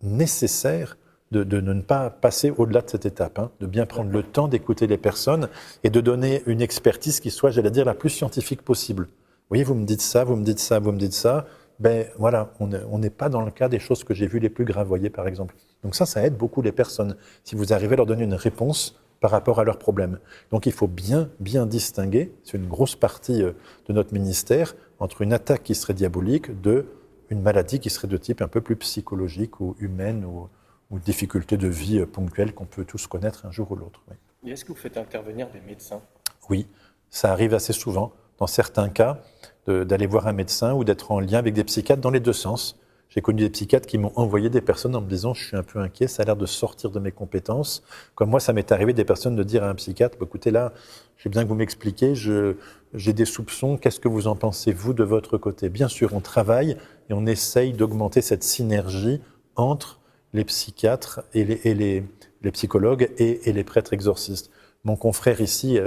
nécessaire de ne pas passer au-delà de cette étape, de bien prendre le temps d'écouter les personnes et de donner une expertise qui soit, j'allais dire, la plus scientifique possible. Vous voyez, vous me dites ça, vous me dites ça, vous me dites ça, ben voilà, on n'est pas dans le cas des choses que j'ai vues les plus graves, voyez, par exemple. Donc ça aide beaucoup les personnes, si vous arrivez à leur donner une réponse par rapport à leurs problèmes. Donc il faut bien distinguer, c'est une grosse partie de notre ministère, entre une attaque qui serait diabolique de une maladie qui serait de type un peu plus psychologique ou humaine ou difficulté de vie ponctuelle qu'on peut tous connaître un jour ou l'autre. Oui. Et est-ce que vous faites intervenir des médecins? Oui, ça arrive assez souvent, dans certains cas, d'aller voir un médecin ou d'être en lien avec des psychiatres dans les deux sens. J'ai connu des psychiatres qui m'ont envoyé des personnes en me disant « je suis un peu inquiet, ça a l'air de sortir de mes compétences ». Comme moi, ça m'est arrivé des personnes de dire à un psychiatre bah, « écoutez, là, j'ai besoin que vous m'expliquiez, j'ai des soupçons, qu'est-ce que vous en pensez, vous, de votre côté ?» Bien sûr, on travaille et on essaye d'augmenter cette synergie entre les psychiatres et les psychologues et les prêtres exorcistes. Mon confrère ici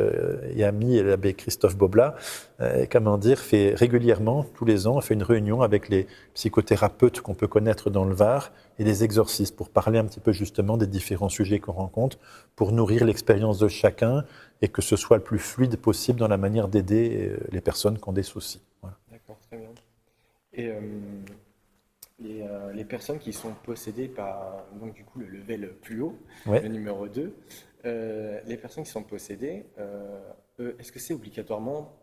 et ami, l'abbé Christophe Bobla, fait régulièrement, tous les ans, fait une réunion avec les psychothérapeutes qu'on peut connaître dans le Var et les exorcistes pour parler un petit peu justement des différents sujets qu'on rencontre, pour nourrir l'expérience de chacun et que ce soit le plus fluide possible dans la manière d'aider les personnes qui ont des soucis. Voilà. D'accord, très bien. Et les personnes qui sont possédées par, donc du coup, le level plus haut, Ouais. le numéro 2, les personnes qui sont possédées, est-ce que c'est obligatoirement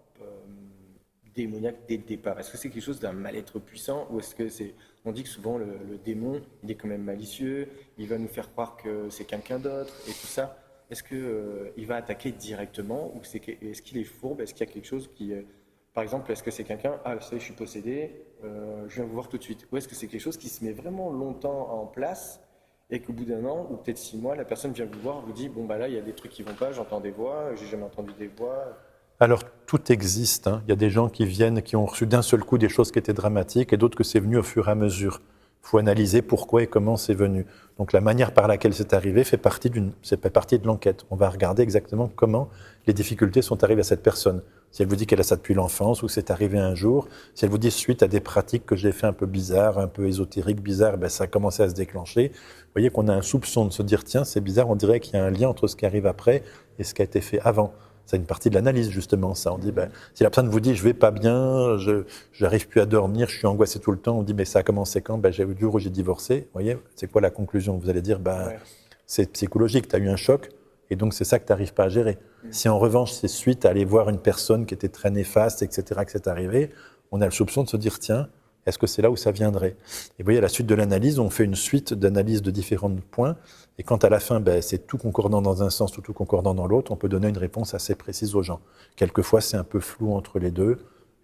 démoniaque dès le départ? Est-ce que c'est quelque chose d'un mal-être puissant ou est-ce que c'est... On dit que souvent le démon, il est quand même malicieux, il va nous faire croire que c'est quelqu'un d'autre et tout ça. Est-ce qu'il va attaquer directement ou est-ce qu'il est fourbe? Est-ce qu'il y a quelque chose qui... Par exemple, est-ce que c'est quelqu'un, ah, ça y est, je suis possédé, je viens vous voir tout de suite. Ou est-ce que c'est quelque chose qui se met vraiment longtemps en place et qu'au bout d'un an, ou peut-être 6 mois, la personne vient vous voir, vous dit, bon, bah là, il y a des trucs qui vont pas, j'entends des voix, j'ai jamais entendu des voix. Alors, tout existe. Il y a des gens qui viennent, qui ont reçu d'un seul coup des choses qui étaient dramatiques et d'autres que c'est venu au fur et à mesure. Il faut analyser pourquoi et comment c'est venu. Donc, la manière par laquelle c'est arrivé fait partie de l'enquête. On va regarder exactement comment les difficultés sont arrivées à cette personne. Si elle vous dit qu'elle a ça depuis l'enfance ou que c'est arrivé un jour, si elle vous dit suite à des pratiques que j'ai fait un peu bizarres, un peu ésotériques, bizarres, ben ça a commencé à se déclencher. Vous voyez qu'on a un soupçon de se dire tiens, c'est bizarre, on dirait qu'il y a un lien entre ce qui arrive après et ce qui a été fait avant. C'est une partie de l'analyse justement, ça. On dit ben, si la personne vous dit je vais pas bien, je n'arrive plus à dormir, je suis angoissé tout le temps, on dit mais ça a commencé quand? Ben j'ai eu le jour où j'ai divorcé. Vous voyez, c'est quoi la conclusion? Vous allez dire ben Ouais. c'est psychologique, tu as eu un choc. Et donc, c'est ça que tu n'arrives pas à gérer. Si en revanche, c'est suite à aller voir une personne qui était très néfaste, etc., que c'est arrivé, on a le soupçon de se dire, tiens, est-ce que c'est là où ça viendrait? Et vous voyez, à la suite de l'analyse, on fait une suite d'analyses de différents points. Et quand à la fin, ben, c'est tout concordant dans un sens ou tout concordant dans l'autre, on peut donner une réponse assez précise aux gens. Quelquefois, c'est un peu flou entre les deux.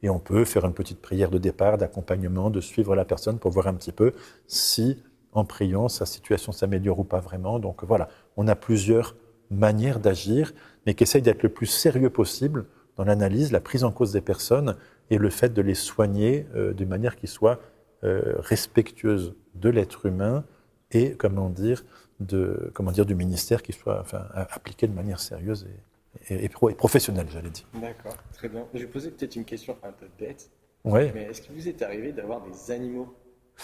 Et on peut faire une petite prière de départ, d'accompagnement, de suivre la personne pour voir un petit peu si, en priant, sa situation s'améliore ou pas vraiment. Donc voilà, on a plusieurs manière d'agir, mais qui essaye d'être le plus sérieux possible dans l'analyse, la prise en cause des personnes et le fait de les soigner d'une manière qui soit respectueuse de l'être humain et, du ministère, qui soit appliqué de manière sérieuse et professionnelle, j'allais dire. D'accord, très bien. Je vais poser peut-être une question un peu bête, Ouais. mais est-ce qu'il vous est arrivé d'avoir des animaux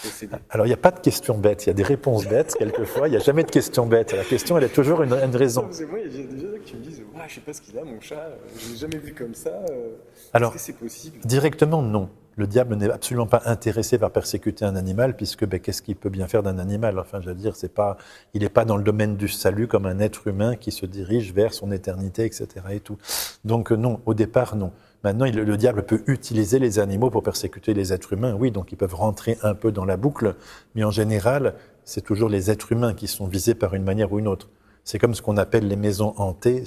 posséder. Alors, il n'y a pas de questions bêtes, il y a des réponses bêtes, quelquefois, il n'y a jamais de questions bêtes. La question, elle a toujours une raison. Parce que moi, il y a des gens qui me disent « Ouais, je sais pas ce qu'il a, mon chat, je l'ai jamais vu comme ça. Alors, Est-ce que c'est possible ?» Directement, non. Le diable n'est absolument pas intéressé par persécuter un animal, puisque qu'est-ce qu'il peut bien faire d'un animal? Enfin, je veux dire, il n'est pas dans le domaine du salut comme un être humain qui se dirige vers son éternité, etc. Et tout. Donc non, au départ, non. Maintenant, le diable peut utiliser les animaux pour persécuter les êtres humains, oui, donc ils peuvent rentrer un peu dans la boucle, mais en général, c'est toujours les êtres humains qui sont visés par une manière ou une autre. C'est comme ce qu'on appelle les maisons hantées,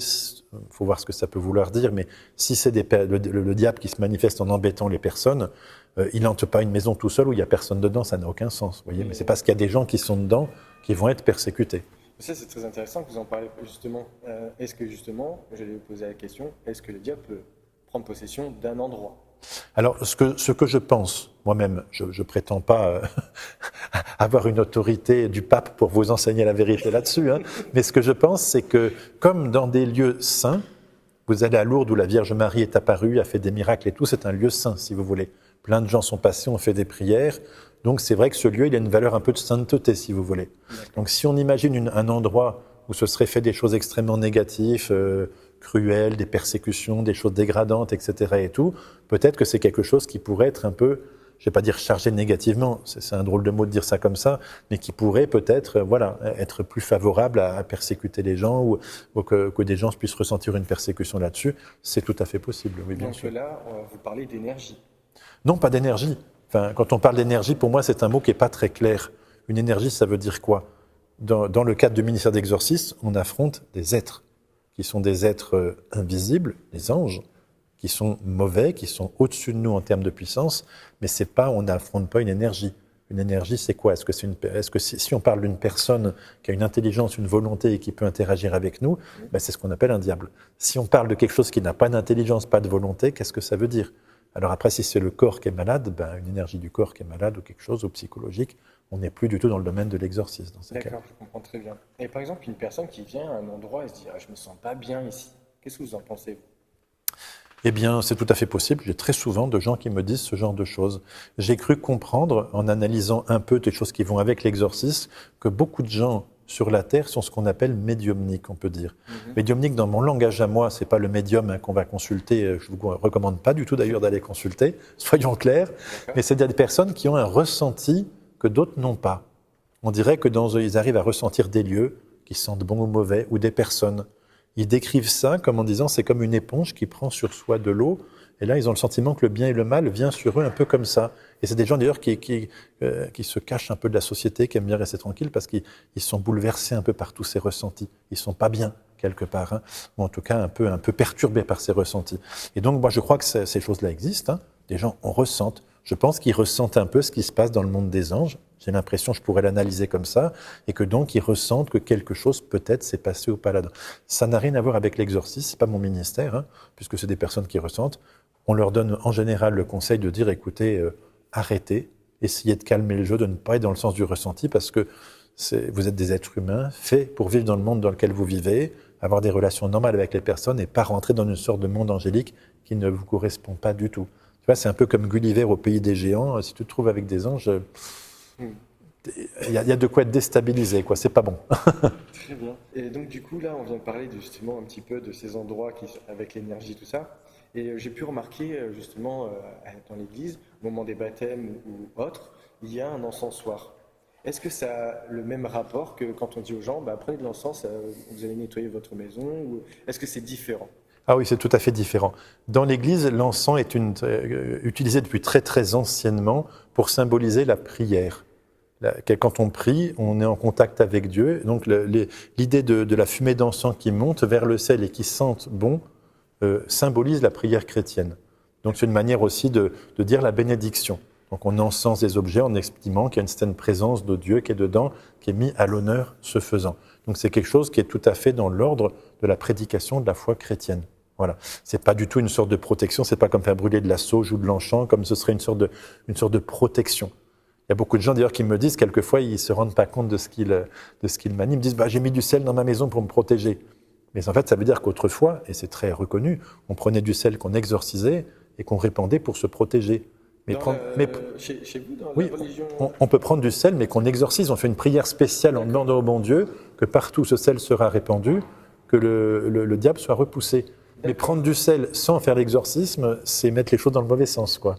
il faut voir ce que ça peut vouloir dire, mais si c'est le diable qui se manifeste en embêtant les personnes, il n'hante pas une maison tout seul où il n'y a personne dedans, ça n'a aucun sens, vous voyez. Mais c'est parce qu'il y a des gens qui sont dedans qui vont être persécutés. Ça, c'est très intéressant que vous en parlez justement. Est-ce que justement, j'allais vous poser la question, est-ce que le diable peut prendre possession d'un endroit? Alors, ce que je pense, moi-même, je ne prétends pas avoir une autorité du pape pour vous enseigner la vérité là-dessus, hein, mais ce que je pense, c'est que comme dans des lieux saints, vous allez à Lourdes où la Vierge Marie est apparue, a fait des miracles et tout, c'est un lieu saint, si vous voulez. Plein de gens sont passés, ont fait des prières, donc c'est vrai que ce lieu, il a une valeur un peu de sainteté, si vous voulez. Donc si on imagine un endroit où ce serait fait des choses extrêmement négatives, cruelles, des persécutions, des choses dégradantes, etc. et tout, peut-être que c'est quelque chose qui pourrait être un peu, je ne vais pas dire chargé négativement, c'est un drôle de mot de dire ça comme ça, mais qui pourrait peut-être être plus favorable à persécuter les gens ou que des gens puissent ressentir une persécution là-dessus. C'est tout à fait possible, oui, bien sûr. Donc là, vous parlez d'énergie. Non, pas d'énergie. Enfin, quand on parle d'énergie, pour moi, c'est un mot qui n'est pas très clair. Une énergie, ça veut dire quoi? Dans le cadre du ministère d'Exorcisme, on affronte des êtres qui sont des êtres invisibles, les anges, qui sont mauvais, qui sont au-dessus de nous en termes de puissance, mais on n'affronte pas une énergie. Une énergie, c'est quoi? Est-ce que si on parle d'une personne qui a une intelligence, une volonté et qui peut interagir avec nous, c'est ce qu'on appelle un diable. Si on parle de quelque chose qui n'a pas d'intelligence, pas de volonté, qu'est-ce que ça veut dire? Alors après, si c'est le corps qui est malade, une énergie du corps qui est malade ou quelque chose, ou psychologique, on n'est plus du tout dans le domaine de l'exorcisme dans ces cas. D'accord, je comprends très bien. Et par exemple, une personne qui vient à un endroit et se dit « je me sens pas bien ici », qu'est-ce que vous en pensez, vous? Eh bien, c'est tout à fait possible. J'ai très souvent de gens qui me disent ce genre de choses. J'ai cru comprendre, en analysant un peu des choses qui vont avec l'exorcisme, que beaucoup de gens sur la Terre sont ce qu'on appelle médiumniques, on peut dire. Médiumnique, dans mon langage à moi, c'est pas le médium qu'on va consulter, je vous recommande pas du tout d'ailleurs d'aller consulter, soyons clairs, mais c'est des personnes qui ont un ressenti que d'autres n'ont pas. On dirait que ils arrivent à ressentir des lieux qui sentent bons ou mauvais, ou des personnes. Ils décrivent ça comme en disant c'est comme une éponge qui prend sur soi de l'eau, et là ils ont le sentiment que le bien et le mal viennent sur eux un peu comme ça. Et c'est des gens d'ailleurs qui se cachent un peu de la société, qui aiment bien rester tranquilles parce qu'ils sont bouleversés un peu par tous ces ressentis. Ils sont pas bien quelque part, hein, ou en tout cas un peu perturbés par ces ressentis. Et donc moi je crois que ces choses-là existent, hein. Des gens en ressentent. Je pense qu'ils ressentent un peu ce qui se passe dans le monde des anges. J'ai l'impression, je pourrais l'analyser comme ça, et que donc ils ressentent que quelque chose peut-être s'est passé ou pas là-dedans. Ça n'a rien à voir avec l'exorcisme, c'est pas mon ministère, hein, puisque c'est des personnes qui ressentent. On leur donne en général le conseil de dire, écoutez, arrêtez, essayez de calmer le jeu, de ne pas être dans le sens du ressenti, parce que vous êtes des êtres humains faits pour vivre dans le monde dans lequel vous vivez, avoir des relations normales avec les personnes et pas rentrer dans une sorte de monde angélique qui ne vous correspond pas du tout. Tu vois, c'est un peu comme Gulliver au pays des géants. Si tu te trouves avec des anges, il y a de quoi être déstabilisé, quoi. C'est pas bon. Très bien. Et donc du coup, là, on vient de parler justement un petit peu de ces endroits avec l'énergie, tout ça. Et j'ai pu remarquer justement dans l'église, au moment des baptêmes ou autres, il y a un encensoir. Est-ce que ça a le même rapport que quand on dit aux gens, prenez de l'encens, vous allez nettoyer votre maison, ou est-ce que c'est différent? Ah oui, c'est tout à fait différent. Dans l'Église, l'encens est utilisé depuis très très anciennement pour symboliser la prière. Quand on prie, on est en contact avec Dieu. Donc l'idée de la fumée d'encens qui monte vers le ciel et qui sente bon symbolise la prière chrétienne. Donc c'est une manière aussi de dire la bénédiction. Donc on encense des objets en estimant qu'il y a une certaine présence de Dieu qui est dedans, qui est mis à l'honneur ce faisant. Donc c'est quelque chose qui est tout à fait dans l'ordre de la prédication de la foi chrétienne. Voilà. C'est pas du tout une sorte de protection, c'est pas comme faire brûler de la sauge ou de l'encens, comme ce serait une sorte de protection. Il y a beaucoup de gens d'ailleurs qui me disent, quelquefois, ils se rendent pas compte de ce qu'ils manient. Ils me disent, j'ai mis du sel dans ma maison pour me protéger. Mais en fait, ça veut dire qu'autrefois, et c'est très reconnu, on prenait du sel qu'on exorcisait et qu'on répandait pour se protéger. Chez vous, dans Oui, la religion... on peut prendre du sel, mais qu'on exorcise. On fait une prière spéciale en demandant au bon Dieu que partout ce sel sera répandu, que le diable soit repoussé. Mais prendre du sel sans faire l'exorcisme, c'est mettre les choses dans le mauvais sens, quoi.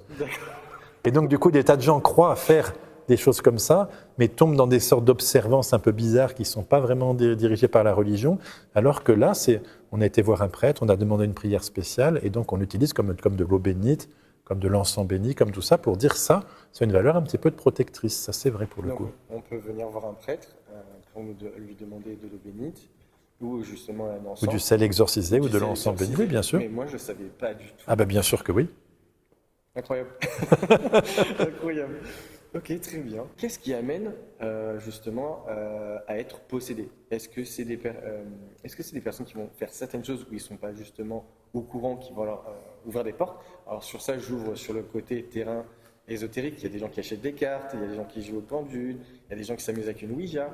Et donc, du coup, des tas de gens croient à faire des choses comme ça, mais tombent dans des sortes d'observances un peu bizarres qui ne sont pas vraiment dirigées par la religion, alors que là, on a été voir un prêtre, on a demandé une prière spéciale, et donc on l'utilise comme de l'eau bénite, comme de l'encens béni, comme tout ça, pour dire ça, c'est une valeur un petit peu de protectrice. Ça, c'est vrai pour le coup. On peut venir voir un prêtre pour lui demander de l'eau bénite, ou justement un encens. Ou du sel exorcisé, ou de l'encens béni, oui, bien sûr. Mais moi, je ne savais pas du tout. Ah ben bien sûr que oui. Incroyable. Incroyable. Ok, très bien. Qu'est-ce qui amène justement à être possédé? Est-ce que c'est des personnes qui vont faire certaines choses où ils ne sont pas justement au courant, qui vont leur ouvrir des portes? Alors sur ça, j'ouvre sur le côté terrain ésotérique. Il y a des gens qui achètent des cartes, il y a des gens qui jouent au pendule, il y a des gens qui s'amusent avec une Ouija.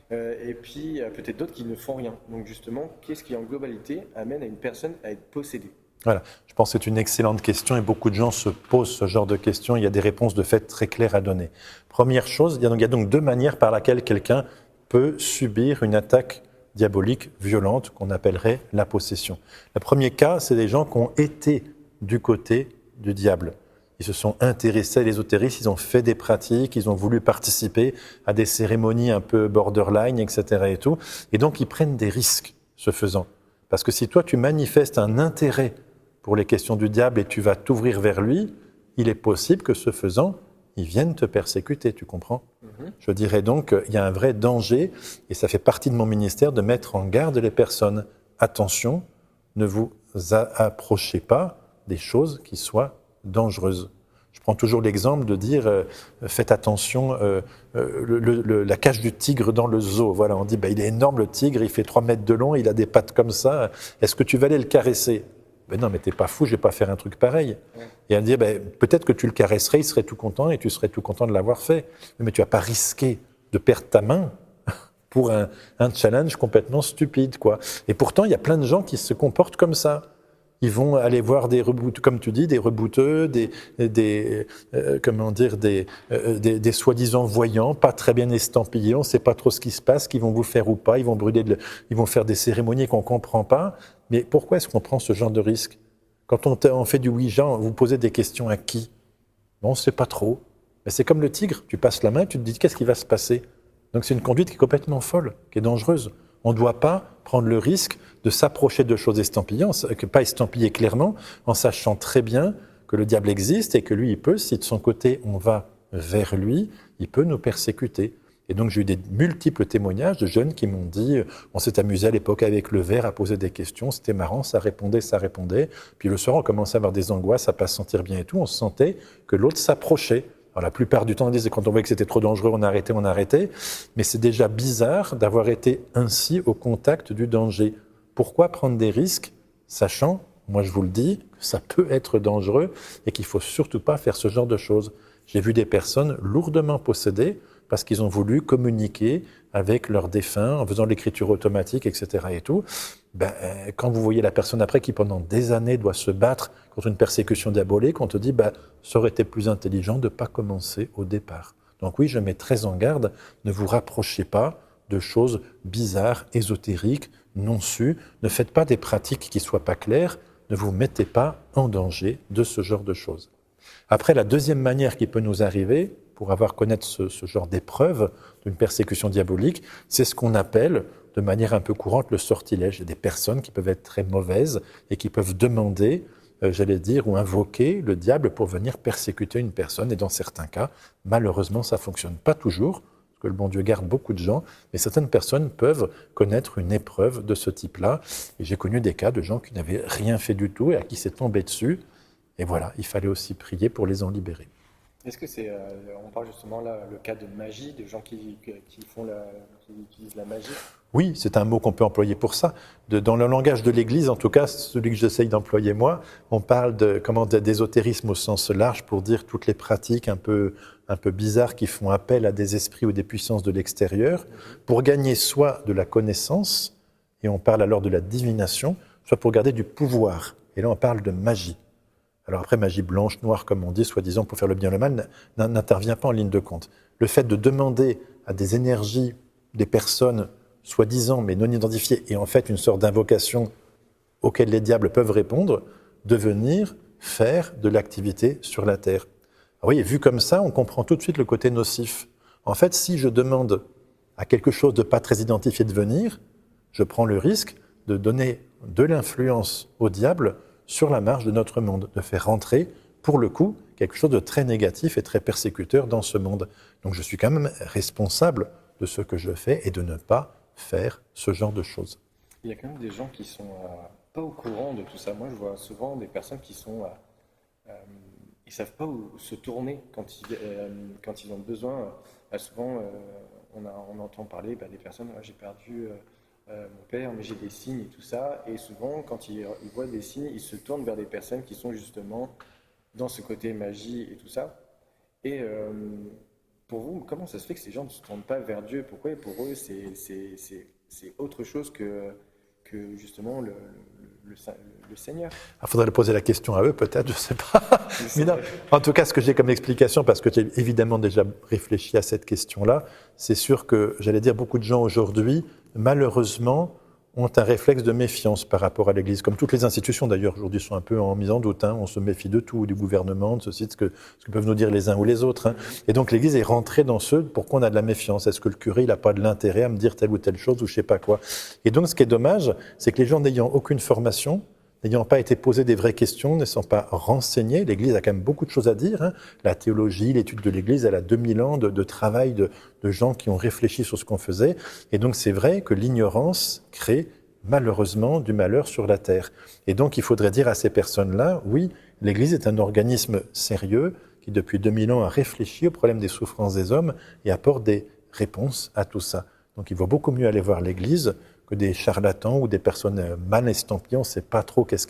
Et puis peut-être d'autres qui ne font rien. Donc justement, qu'est-ce qui en globalité amène à une personne à être possédée? Voilà, je pense que c'est une excellente question et beaucoup de gens se posent ce genre de questions. Il y a des réponses de fait très claires à donner. Première chose, il y a donc deux manières par lesquelles quelqu'un peut subir une attaque diabolique violente qu'on appellerait la possession. Le premier cas, c'est des gens qui ont été du côté du diable. Ils se sont intéressés à l'ésotérisme, ils ont fait des pratiques, ils ont voulu participer à des cérémonies un peu borderline, etc. et tout. Et donc, ils prennent des risques, ce faisant. Parce que si toi, tu manifestes un intérêt pour les questions du diable et tu vas t'ouvrir vers lui, il est possible que ce faisant, il vienne te persécuter, tu comprends? Je dirais donc qu'il y a un vrai danger, et ça fait partie de mon ministère, de mettre en garde les personnes. Attention, ne vous approchez pas des choses qui soient dangereuses. Je prends toujours l'exemple de dire faites attention, la cage du tigre dans le zoo. Voilà, on dit il est énorme le tigre, il fait 3 mètres de long, il a des pattes comme ça. Est-ce que tu vas aller le caresser? Non, mais t'es pas fou, je vais pas faire un truc pareil. Et elle dit peut-être que tu le caresserais, il serait tout content et tu serais tout content de l'avoir fait. Mais tu vas pas risquer de perdre ta main pour un challenge complètement stupide, quoi. Et pourtant, il y a plein de gens qui se comportent comme ça. Ils vont aller voir des rebouteux, comme tu dis, des rebouteux, des soi-disant voyants, pas très bien estampillés, on ne sait pas trop ce qui se passe, qu'ils vont vous faire ou pas, ils vont faire des cérémonies qu'on ne comprend pas. Mais pourquoi est-ce qu'on prend ce genre de risque? Quand on fait du Ouija, vous posez des questions à qui? On ne sait pas trop. Mais c'est comme le tigre, tu passes la main, tu te dis qu'est-ce qui va se passer? Donc c'est une conduite qui est complètement folle, qui est dangereuse. On ne doit pas prendre le risque de s'approcher de choses estampillées, pas estampillées clairement, en sachant très bien que le diable existe et que lui, il peut, si de son côté on va vers lui, il peut nous persécuter. Et donc j'ai eu des multiples témoignages de jeunes qui m'ont dit on s'est amusé à l'époque avec le verre à poser des questions, c'était marrant, ça répondait. Puis le soir on commençait à avoir des angoisses, à pas se sentir bien et tout, on sentait que l'autre s'approchait. Alors la plupart du temps, on disait quand on voyait que c'était trop dangereux, on arrêtait. Mais c'est déjà bizarre d'avoir été ainsi au contact du danger. Pourquoi prendre des risques, sachant, moi je vous le dis, que ça peut être dangereux et qu'il ne faut surtout pas faire ce genre de choses. J'ai vu des personnes lourdement possédées parce qu'ils ont voulu communiquer avec leurs défunts en faisant l'écriture automatique, etc. et tout. Quand vous voyez la personne après qui pendant des années doit se battre contre une persécution diabolique, on te dit ça aurait été plus intelligent de ne pas commencer au départ. Donc oui, je mets très en garde, ne vous rapprochez pas de choses bizarres, ésotériques, non sues. Ne faites pas des pratiques qui ne soient pas claires. Ne vous mettez pas en danger de ce genre de choses. Après, la deuxième manière qui peut nous arriver, pour connaître ce genre d'épreuve d'une persécution diabolique, c'est ce qu'on appelle, de manière un peu courante, le sortilège. Il y a des personnes qui peuvent être très mauvaises et qui peuvent demander, ou invoquer le diable pour venir persécuter une personne. Et dans certains cas, malheureusement, ça ne fonctionne pas toujours, parce que le bon Dieu garde beaucoup de gens, mais certaines personnes peuvent connaître une épreuve de ce type-là. Et j'ai connu des cas de gens qui n'avaient rien fait du tout et à qui c'est tombé dessus. Et voilà, il fallait aussi prier pour les en libérer. Est-ce que on parle justement là, le cas de magie, de gens qui utilisent la magie? Oui, c'est un mot qu'on peut employer pour ça. Dans le langage de l'Église, en tout cas, celui que j'essaye d'employer moi, on parle d'ésotérisme au sens large pour dire toutes les pratiques un peu bizarres qui font appel à des esprits ou des puissances de l'extérieur pour gagner soit de la connaissance, et on parle alors de la divination, soit pour garder du pouvoir. Et là, on parle de magie. Alors après, magie blanche, noire, comme on dit, soi-disant pour faire le bien et le mal, n'intervient pas en ligne de compte. Le fait de demander à des énergies, des personnes soi-disant mais non identifiées, et en fait une sorte d'invocation auxquelles les diables peuvent répondre, de venir faire de l'activité sur la Terre. Alors oui, vu comme ça, on comprend tout de suite le côté nocif. En fait, si je demande à quelque chose de pas très identifié de venir, je prends le risque de donner de l'influence au diable sur la marche de notre monde, de faire rentrer, pour le coup, quelque chose de très négatif et très persécuteur dans ce monde. Donc je suis quand même responsable de ce que je fais et de ne pas faire ce genre de choses. Il y a quand même des gens qui sont pas au courant de tout ça. Moi, je vois souvent des personnes qui sont, ils savent pas où se tourner quand ils ont besoin. Souvent, on entend parler des personnes. J'ai perdu mon père, mais j'ai des signes et tout ça. Et souvent, quand ils voient des signes, ils se tournent vers des personnes qui sont justement dans ce côté magie et tout ça. Et pour vous, comment ça se fait que ces gens ne se tournent pas vers Dieu? Pourquoi pour eux, c'est autre chose que justement le Seigneur? Il faudrait poser la question à eux, peut-être, je ne sais pas. Mais non, en tout cas, ce que j'ai comme explication, parce que j'ai évidemment déjà réfléchi à cette question-là, c'est sûr que, j'allais dire, beaucoup de gens aujourd'hui, malheureusement, ont un réflexe de méfiance par rapport à l'Église, comme toutes les institutions d'ailleurs aujourd'hui sont un peu en mise en doute. On se méfie de tout, du gouvernement, de ceci, de ce que peuvent nous dire les uns ou les autres. Et donc l'Église est rentrée dans ce pourquoi on a de la méfiance. Est-ce que le curé il n'a pas de l'intérêt à me dire telle ou telle chose ou je sais pas quoi. Et donc ce qui est dommage, c'est que les gens n'ayant aucune formation, n'ayant pas été posés des vraies questions, ne sont pas renseignés. L'Église a quand même beaucoup de choses à dire. La théologie, l'étude de l'Église, elle a 2000 ans de travail de gens qui ont réfléchi sur ce qu'on faisait. Et donc c'est vrai que l'ignorance crée malheureusement du malheur sur la terre. Et donc il faudrait dire à ces personnes-là, oui, l'Église est un organisme sérieux qui depuis 2000 ans a réfléchi au problème des souffrances des hommes et apporte des réponses à tout ça. Donc il vaut beaucoup mieux aller voir l'Église que des charlatans ou des personnes mal estampillées, on ne sait pas trop qui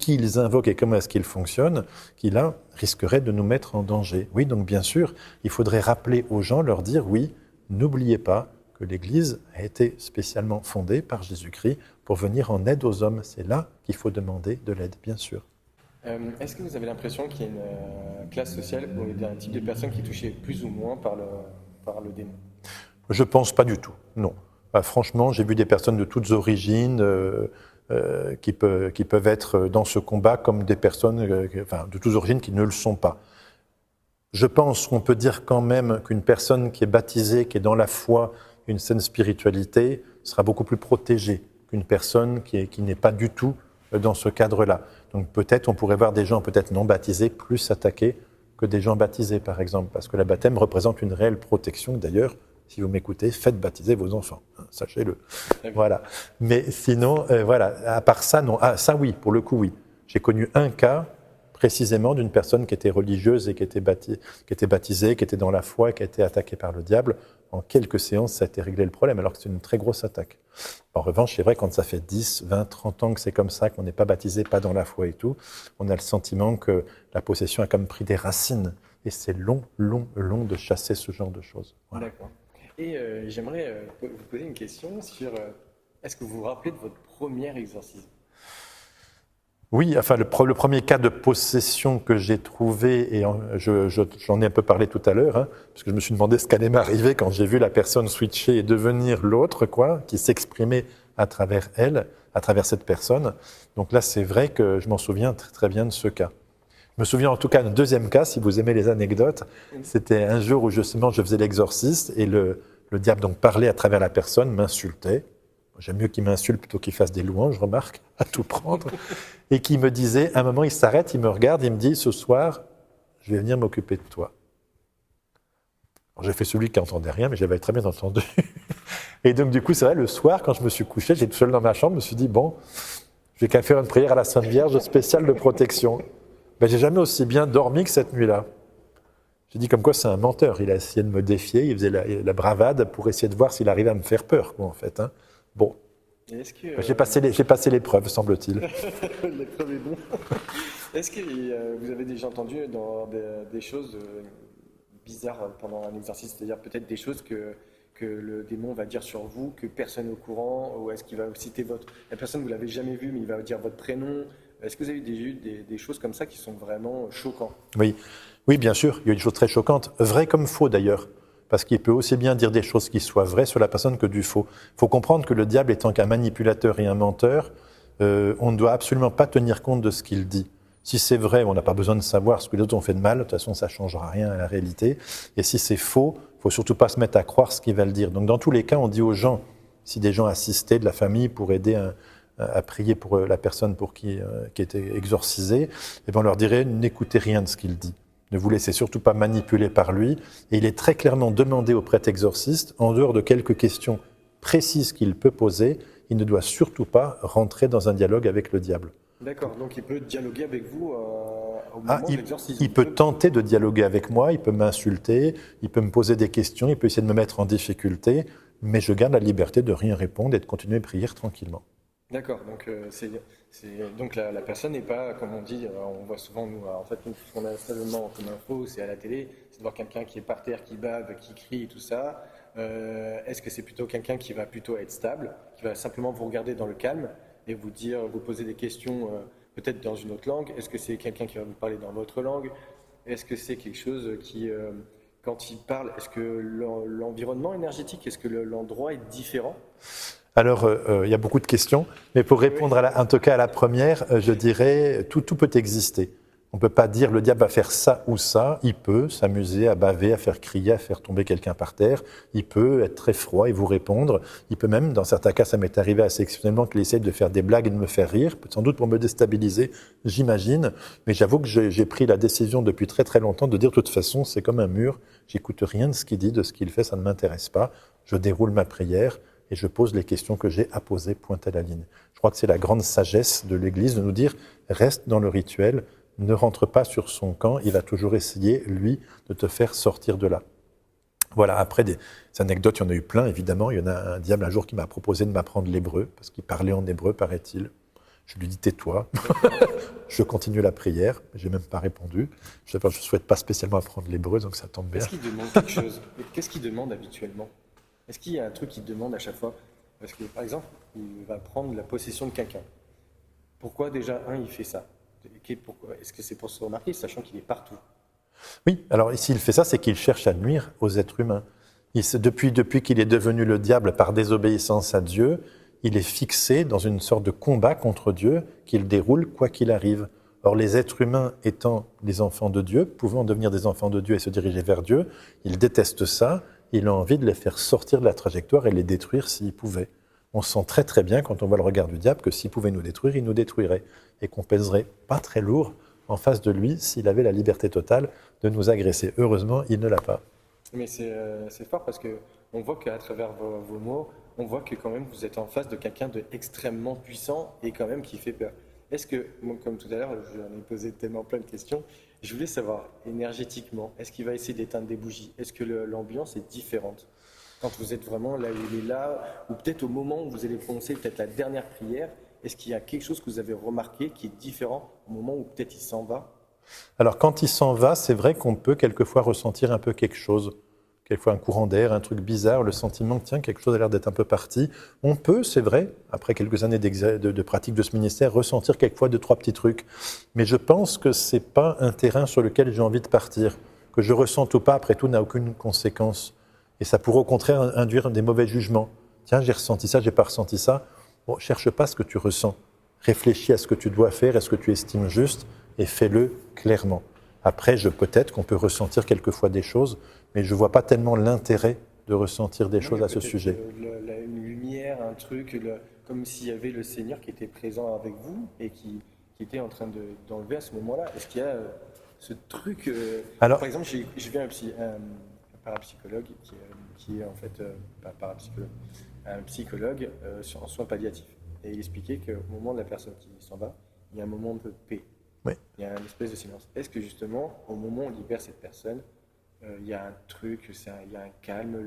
ils invoquent et comment est-ce qu'ils fonctionnent, qui là risqueraient de nous mettre en danger. Oui, donc bien sûr, il faudrait rappeler aux gens, leur dire, oui, n'oubliez pas que l'Église a été spécialement fondée par Jésus-Christ pour venir en aide aux hommes. C'est là qu'il faut demander de l'aide, bien sûr. Est-ce que vous avez l'impression qu'il y a une classe sociale ou un type de personnes qui est touchée plus ou moins par le démon? Je ne pense pas du tout, non. Franchement, j'ai vu des personnes de toutes origines qui peuvent être dans ce combat comme des personnes de toutes origines qui ne le sont pas. Je pense qu'on peut dire quand même qu'une personne qui est baptisée, qui est dans la foi, une saine spiritualité, sera beaucoup plus protégée qu'une personne qui n'est pas du tout dans ce cadre-là. Donc peut-être on pourrait voir des gens peut-être non baptisés plus attaqués que des gens baptisés, par exemple, parce que le baptême représente une réelle protection. D'ailleurs, si vous m'écoutez, faites baptiser vos enfants, sachez-le. Voilà. Mais sinon, voilà, à part ça, non. Ah, ça oui, pour le coup, oui. J'ai connu un cas précisément d'une personne qui était religieuse et qui était baptisée, qui était dans la foi et qui a été attaquée par le diable. En quelques séances, ça a été réglé le problème, alors que c'est une très grosse attaque. En revanche, c'est vrai, quand ça fait 10, 20, 30 ans que c'est comme ça, qu'on n'est pas baptisé, pas dans la foi et tout, on a le sentiment que la possession a comme pris des racines. Et c'est long de chasser ce genre de choses. Voilà. D'accord. Et j'aimerais vous poser une question sur est-ce que vous vous rappelez de votre premier exorcisme? Oui, enfin le premier cas de possession que j'ai trouvé, et j'en ai un peu parlé tout à l'heure, parce que je me suis demandé ce qu'allait m'arriver quand j'ai vu la personne switcher et devenir l'autre, qui s'exprimait à travers elle, à travers cette personne. Donc là, c'est vrai que je m'en souviens très, très bien de ce cas. Je me souviens en tout cas d'un deuxième cas, si vous aimez les anecdotes, c'était un jour où justement je faisais l'exorciste et le diable donc parlait à travers la personne, m'insultait. J'aime mieux qu'il m'insulte plutôt qu'il fasse des louanges, je remarque, à tout prendre. Et qui me disait, à un moment il s'arrête, il me regarde, il me dit, ce soir, je vais venir m'occuper de toi. Alors, j'ai fait celui qui n'entendait rien, mais j'avais très bien entendu. Et donc du coup, c'est vrai, le soir, quand je me suis couché, j'étais tout seul dans ma chambre, je me suis dit, bon, je vais quand même faire une prière à la Sainte Vierge spéciale de protection. Ben, j'ai jamais aussi bien dormi que cette nuit-là. J'ai dit comme quoi c'est un menteur, il a essayé de me défier, il faisait la bravade pour essayer de voir s'il arrivait à me faire peur, en fait. Bon, j'ai passé l'épreuve, semble-t-il. L'épreuve est bon. Est-ce que vous avez déjà entendu dans des choses bizarres pendant un exercice, c'est-à-dire peut-être des choses que le démon va dire sur vous, que personne n'est au courant, ou est-ce qu'il va citer la personne, vous l'avez jamais vue, mais il va dire votre prénom, Est-ce que vous avez eu des choses comme ça qui sont vraiment choquantes? Oui. Oui, bien sûr, il y a eu des choses très choquantes, vraies comme faux d'ailleurs, parce qu'il peut aussi bien dire des choses qui soient vraies sur la personne que du faux. Il faut comprendre que le diable étant qu'un manipulateur et un menteur, on ne doit absolument pas tenir compte de ce qu'il dit. Si c'est vrai, on n'a pas besoin de savoir ce que les autres ont fait de mal, de toute façon ça ne changera rien à la réalité. Et si c'est faux, il ne faut surtout pas se mettre à croire ce qu'il va le dire. Donc dans tous les cas, on dit aux gens, si des gens assistaient de la famille pour aider à prier pour la personne qui était exorcisée, et bien on leur dirait, n'écoutez rien de ce qu'il dit. Ne vous laissez surtout pas manipuler par lui. Et il est très clairement demandé au prêtre exorciste, en dehors de quelques questions précises qu'il peut poser, il ne doit surtout pas rentrer dans un dialogue avec le diable. D'accord, donc il peut dialoguer avec vous au moment de l'exorcisme. Il peut tenter de dialoguer avec moi, il peut m'insulter, il peut me poser des questions, il peut essayer de me mettre en difficulté, mais je garde la liberté de rien répondre et de continuer à prier tranquillement. D'accord, donc la personne n'est pas, comme on dit, on voit souvent, nous, en fait, nous, ce qu'on a seulement comme info, c'est à la télé, c'est de voir quelqu'un qui est par terre, qui bave, qui crie et tout ça. Est-ce que c'est plutôt quelqu'un qui va plutôt être stable, qui va simplement vous regarder dans le calme et vous poser des questions peut-être dans une autre langue? Est-ce que c'est quelqu'un qui va vous parler dans votre langue? Est-ce que c'est quelque chose qui, quand il parle, est-ce que l'environnement énergétique, est-ce que l'endroit est différent? Alors, il y a beaucoup de questions, mais pour répondre en tout cas à la première, je dirais tout peut exister. On ne peut pas dire le diable va faire ça ou ça. Il peut s'amuser à baver, à faire crier, à faire tomber quelqu'un par terre. Il peut être très froid et vous répondre. Il peut même, dans certains cas, ça m'est arrivé assez exceptionnellement qu'il essaye de faire des blagues et de me faire rire, sans doute pour me déstabiliser, j'imagine. Mais j'avoue que j'ai pris la décision depuis très très longtemps de dire de toute façon, c'est comme un mur. J'écoute rien de ce qu'il dit, de ce qu'il fait, ça ne m'intéresse pas. Je déroule ma prière et je pose les questions que j'ai à poser, point à la ligne. Je crois que c'est la grande sagesse de l'Église de nous dire reste dans le rituel, ne rentre pas sur son camp, il va toujours essayer, lui, de te faire sortir de là. Voilà, après des anecdotes, il y en a eu plein, évidemment. Il y en a un diable un jour qui m'a proposé de m'apprendre l'hébreu, parce qu'il parlait en hébreu, paraît-il. Je lui dis tais-toi. Je continue la prière, j'ai même pas répondu. Je ne souhaite pas spécialement apprendre l'hébreu, donc ça tombe bien. Est-ce qu'il demande quelque chose? Qu'est-ce qu'il demande habituellement? Est-ce qu'il y a un truc qu'il demande à chaque fois? Parce que, par exemple, il va prendre la possession de quelqu'un. Pourquoi déjà, il fait ça? Est-ce que c'est pour se remarquer, sachant qu'il est partout? Oui, alors s'il fait ça, c'est qu'il cherche à nuire aux êtres humains. Depuis qu'il est devenu le diable par désobéissance à Dieu, il est fixé dans une sorte de combat contre Dieu qu'il déroule quoi qu'il arrive. Or, les êtres humains étant des enfants de Dieu, pouvant devenir des enfants de Dieu et se diriger vers Dieu, il déteste ça. Il a envie de les faire sortir de la trajectoire et les détruire s'il pouvait. On sent très très bien quand on voit le regard du diable que s'il pouvait nous détruire, il nous détruirait. Et qu'on pèserait pas très lourd en face de lui s'il avait la liberté totale de nous agresser. Heureusement, il ne l'a pas. Mais c'est fort parce qu'on voit qu'à travers vos mots, on voit que quand même vous êtes en face de quelqu'un d'extrêmement puissant et quand même qui fait peur. Est-ce que, comme tout à l'heure, j'en ai posé tellement plein de questions, je voulais savoir, énergétiquement, est-ce qu'il va essayer d'éteindre des bougies? Est-ce que l'ambiance est différente quand vous êtes vraiment là où il est là, ou peut-être au moment où vous allez prononcer peut-être la dernière prière? Est-ce qu'il y a quelque chose que vous avez remarqué qui est différent au moment où peut-être il s'en va? Alors quand il s'en va, c'est vrai qu'on peut quelquefois ressentir un peu quelque chose. Quelquefois un courant d'air, un truc bizarre, le sentiment que tiens, quelque chose a l'air d'être un peu parti. On peut, c'est vrai, après quelques années de pratique de ce ministère, ressentir quelquefois 2-3 petits trucs. Mais je pense que c'est pas un terrain sur lequel j'ai envie de partir. Que je ressente ou pas, après tout, n'a aucune conséquence. Et ça pourrait au contraire induire des mauvais jugements. Tiens, j'ai ressenti ça, j'ai pas ressenti ça. Bon, cherche pas ce que tu ressens. Réfléchis à ce que tu dois faire, à ce que tu estimes juste, et fais-le clairement. Après, peut-être qu'on peut ressentir quelquefois des choses, mais je ne vois pas tellement l'intérêt de ressentir des choses à ce sujet. Une lumière, un truc, comme s'il y avait le Seigneur qui était présent avec vous et qui était en train d'enlever à ce moment-là. Est-ce qu'il y a ce truc Alors, par exemple, j'ai vu un parapsychologue qui est en fait pas parapsychologue, un psychologue en soins palliatifs. Et il expliquait qu'au moment de la personne qui s'en va, il y a un moment de paix. Oui. Il y a une espèce de silence. Est-ce que justement, au moment où on libère cette personne, il y a un truc, il y a un calme,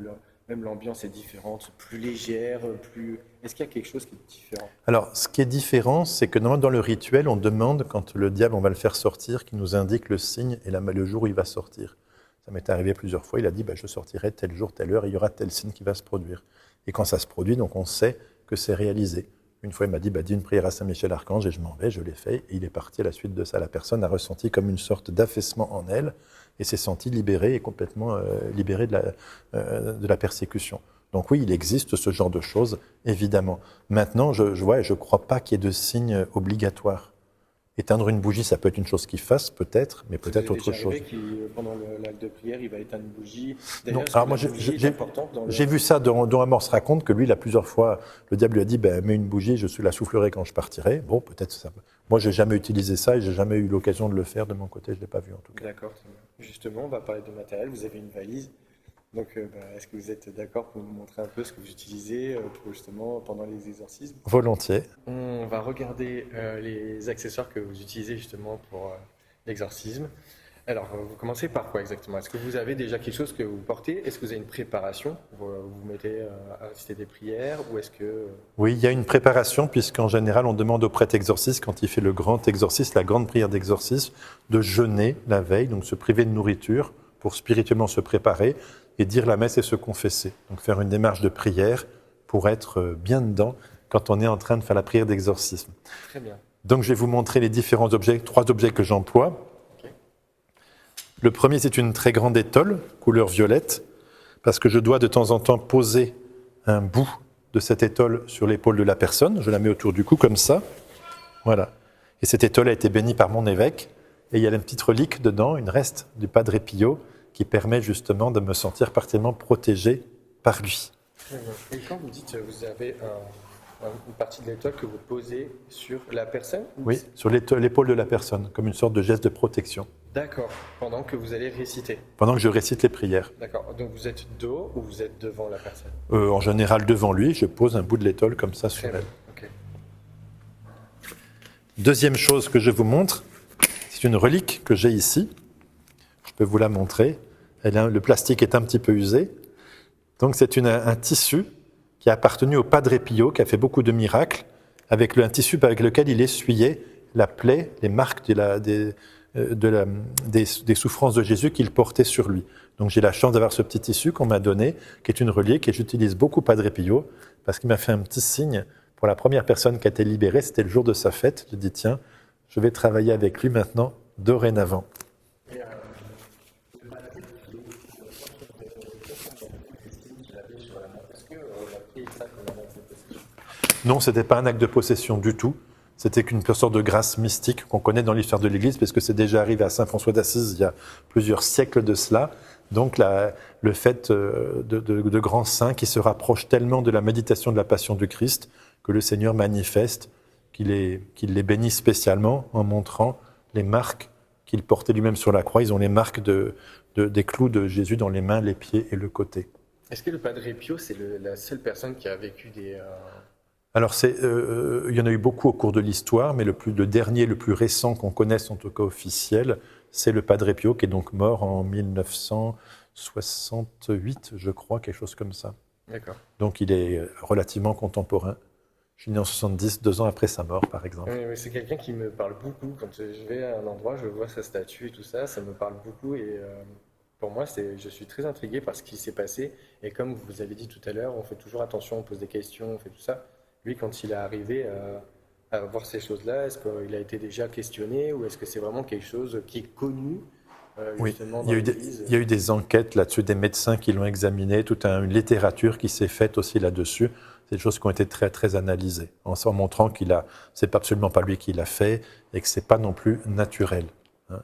même l'ambiance est différente, plus légère, plus... Est-ce qu'il y a quelque chose qui est différent? Alors, ce qui est différent, c'est que normalement dans le rituel, on demande, quand le diable, on va le faire sortir, qu'il nous indique le signe et le jour où il va sortir. Ça m'est arrivé plusieurs fois, il a dit je sortirai tel jour, telle heure, et il y aura tel signe qui va se produire. Et quand ça se produit, donc on sait que c'est réalisé. Une fois, il m'a dit, dis une prière à Saint-Michel-Archange, et je m'en vais, je l'ai fait, et il est parti à la suite de ça. La personne a ressenti comme une sorte d'affaissement en elle, et s'est sentie libérée et complètement libérée de la persécution. Donc oui, il existe ce genre de choses, évidemment. Maintenant, je ne crois pas qu'il y ait de signes obligatoires. Éteindre une bougie, ça peut être une chose qu'il fasse, peut-être, mais peut-être autre chose. Pendant l'acte de prière, il va éteindre une bougie. Non, alors moi, j'ai vu ça dont Amos raconte que lui, il a plusieurs fois, le diable lui a dit, mets une bougie, je la soufflerai quand je partirai. Bon, peut-être ça. Moi, j'ai jamais utilisé ça et j'ai jamais eu l'occasion de le faire de mon côté, je l'ai pas vu en tout cas. D'accord. Justement, on va parler de matériel. Vous avez une valise. Donc, est-ce que vous êtes d'accord pour nous montrer un peu ce que vous utilisez justement pendant les exorcismes? Volontiers. On va regarder les accessoires que vous utilisez justement pour l'exorcisme. Alors, vous commencez par quoi exactement? Est-ce que vous avez déjà quelque chose que vous portez? Est-ce que vous avez une préparation? Vous vous mettez à réciter des prières ou est-ce que... Oui, il y a une préparation puisqu'en général, on demande au prêtre exorciste, quand il fait le grand exorcisme, la grande prière d'exorcisme, de jeûner la veille, donc se priver de nourriture pour spirituellement se préparer et dire la messe et se confesser. Donc faire une démarche de prière pour être bien dedans quand on est en train de faire la prière d'exorcisme. Très bien. Donc je vais vous montrer les différents objets, 3 objets que j'emploie. Okay. Le premier, c'est une très grande étole, couleur violette, parce que je dois de temps en temps poser un bout de cette étole sur l'épaule de la personne. Je la mets autour du cou comme ça. Voilà. Et cette étole a été bénie par mon évêque. Et il y a une petite relique dedans, une reste du Padre Pio, qui permet justement de me sentir particulièrement protégé par lui. Et quand vous dites que vous avez une partie de l'étole que vous posez sur la personne? Oui, sur l'épaule de la personne, comme une sorte de geste de protection. D'accord, pendant que vous allez réciter? Pendant que je récite les prières. D'accord, donc vous êtes dos ou vous êtes devant la personne? En général devant lui, je pose un bout de l'étole comme ça sur elle. Okay. Deuxième chose que je vous montre, c'est une relique que j'ai ici. Je peux vous la montrer. Le plastique est un petit peu usé. Donc c'est un tissu qui a appartenu au Padre Pio, qui a fait beaucoup de miracles, avec un tissu avec lequel il essuyait la plaie, les marques des souffrances de Jésus qu'il portait sur lui. Donc j'ai la chance d'avoir ce petit tissu qu'on m'a donné, qui est une relique, et j'utilise beaucoup Padre Pio, parce qu'il m'a fait un petit signe pour la première personne qui a été libérée, c'était le jour de sa fête. J'ai dit, tiens, je vais travailler avec lui maintenant, dorénavant. Non, ce n'était pas un acte de possession du tout. C'était qu'une sorte de grâce mystique qu'on connaît dans l'histoire de l'Église, parce que c'est déjà arrivé à Saint François d'Assise il y a plusieurs siècles de cela. Donc le fait de grands saints qui se rapprochent tellement de la méditation de la Passion du Christ que le Seigneur manifeste, qu'il les bénit spécialement en montrant les marques qu'il portait lui-même sur la croix. Ils ont les marques des clous de Jésus dans les mains, les pieds et le côté. Est-ce que le Padre Pio, c'est la seule personne qui a vécu des... Alors, il y en a eu beaucoup au cours de l'histoire, mais le dernier, le plus récent qu'on connaisse, en tout cas officiel, c'est le Padre Pio, qui est donc mort en 1968, je crois, quelque chose comme ça. D'accord. Donc, il est relativement contemporain. Je suis né en 70, 2 ans après sa mort, par exemple. Oui, c'est quelqu'un qui me parle beaucoup. Quand je vais à un endroit, je vois sa statue et tout ça, ça me parle beaucoup. Et pour moi, je suis très intrigué par ce qui s'est passé. Et comme vous avez dit tout à l'heure, on fait toujours attention, on pose des questions, on fait tout ça. Lui, quand il est arrivé à voir ces choses-là, est-ce qu'il a été déjà questionné ou est-ce que c'est vraiment quelque chose qui est connu justement dans l'Église? Il y a eu des enquêtes là-dessus, des médecins qui l'ont examiné, toute une littérature qui s'est faite aussi là-dessus. C'est des choses qui ont été très, très analysées, en montrant c'est absolument pas lui qui l'a fait et que c'est pas non plus naturel. Hein.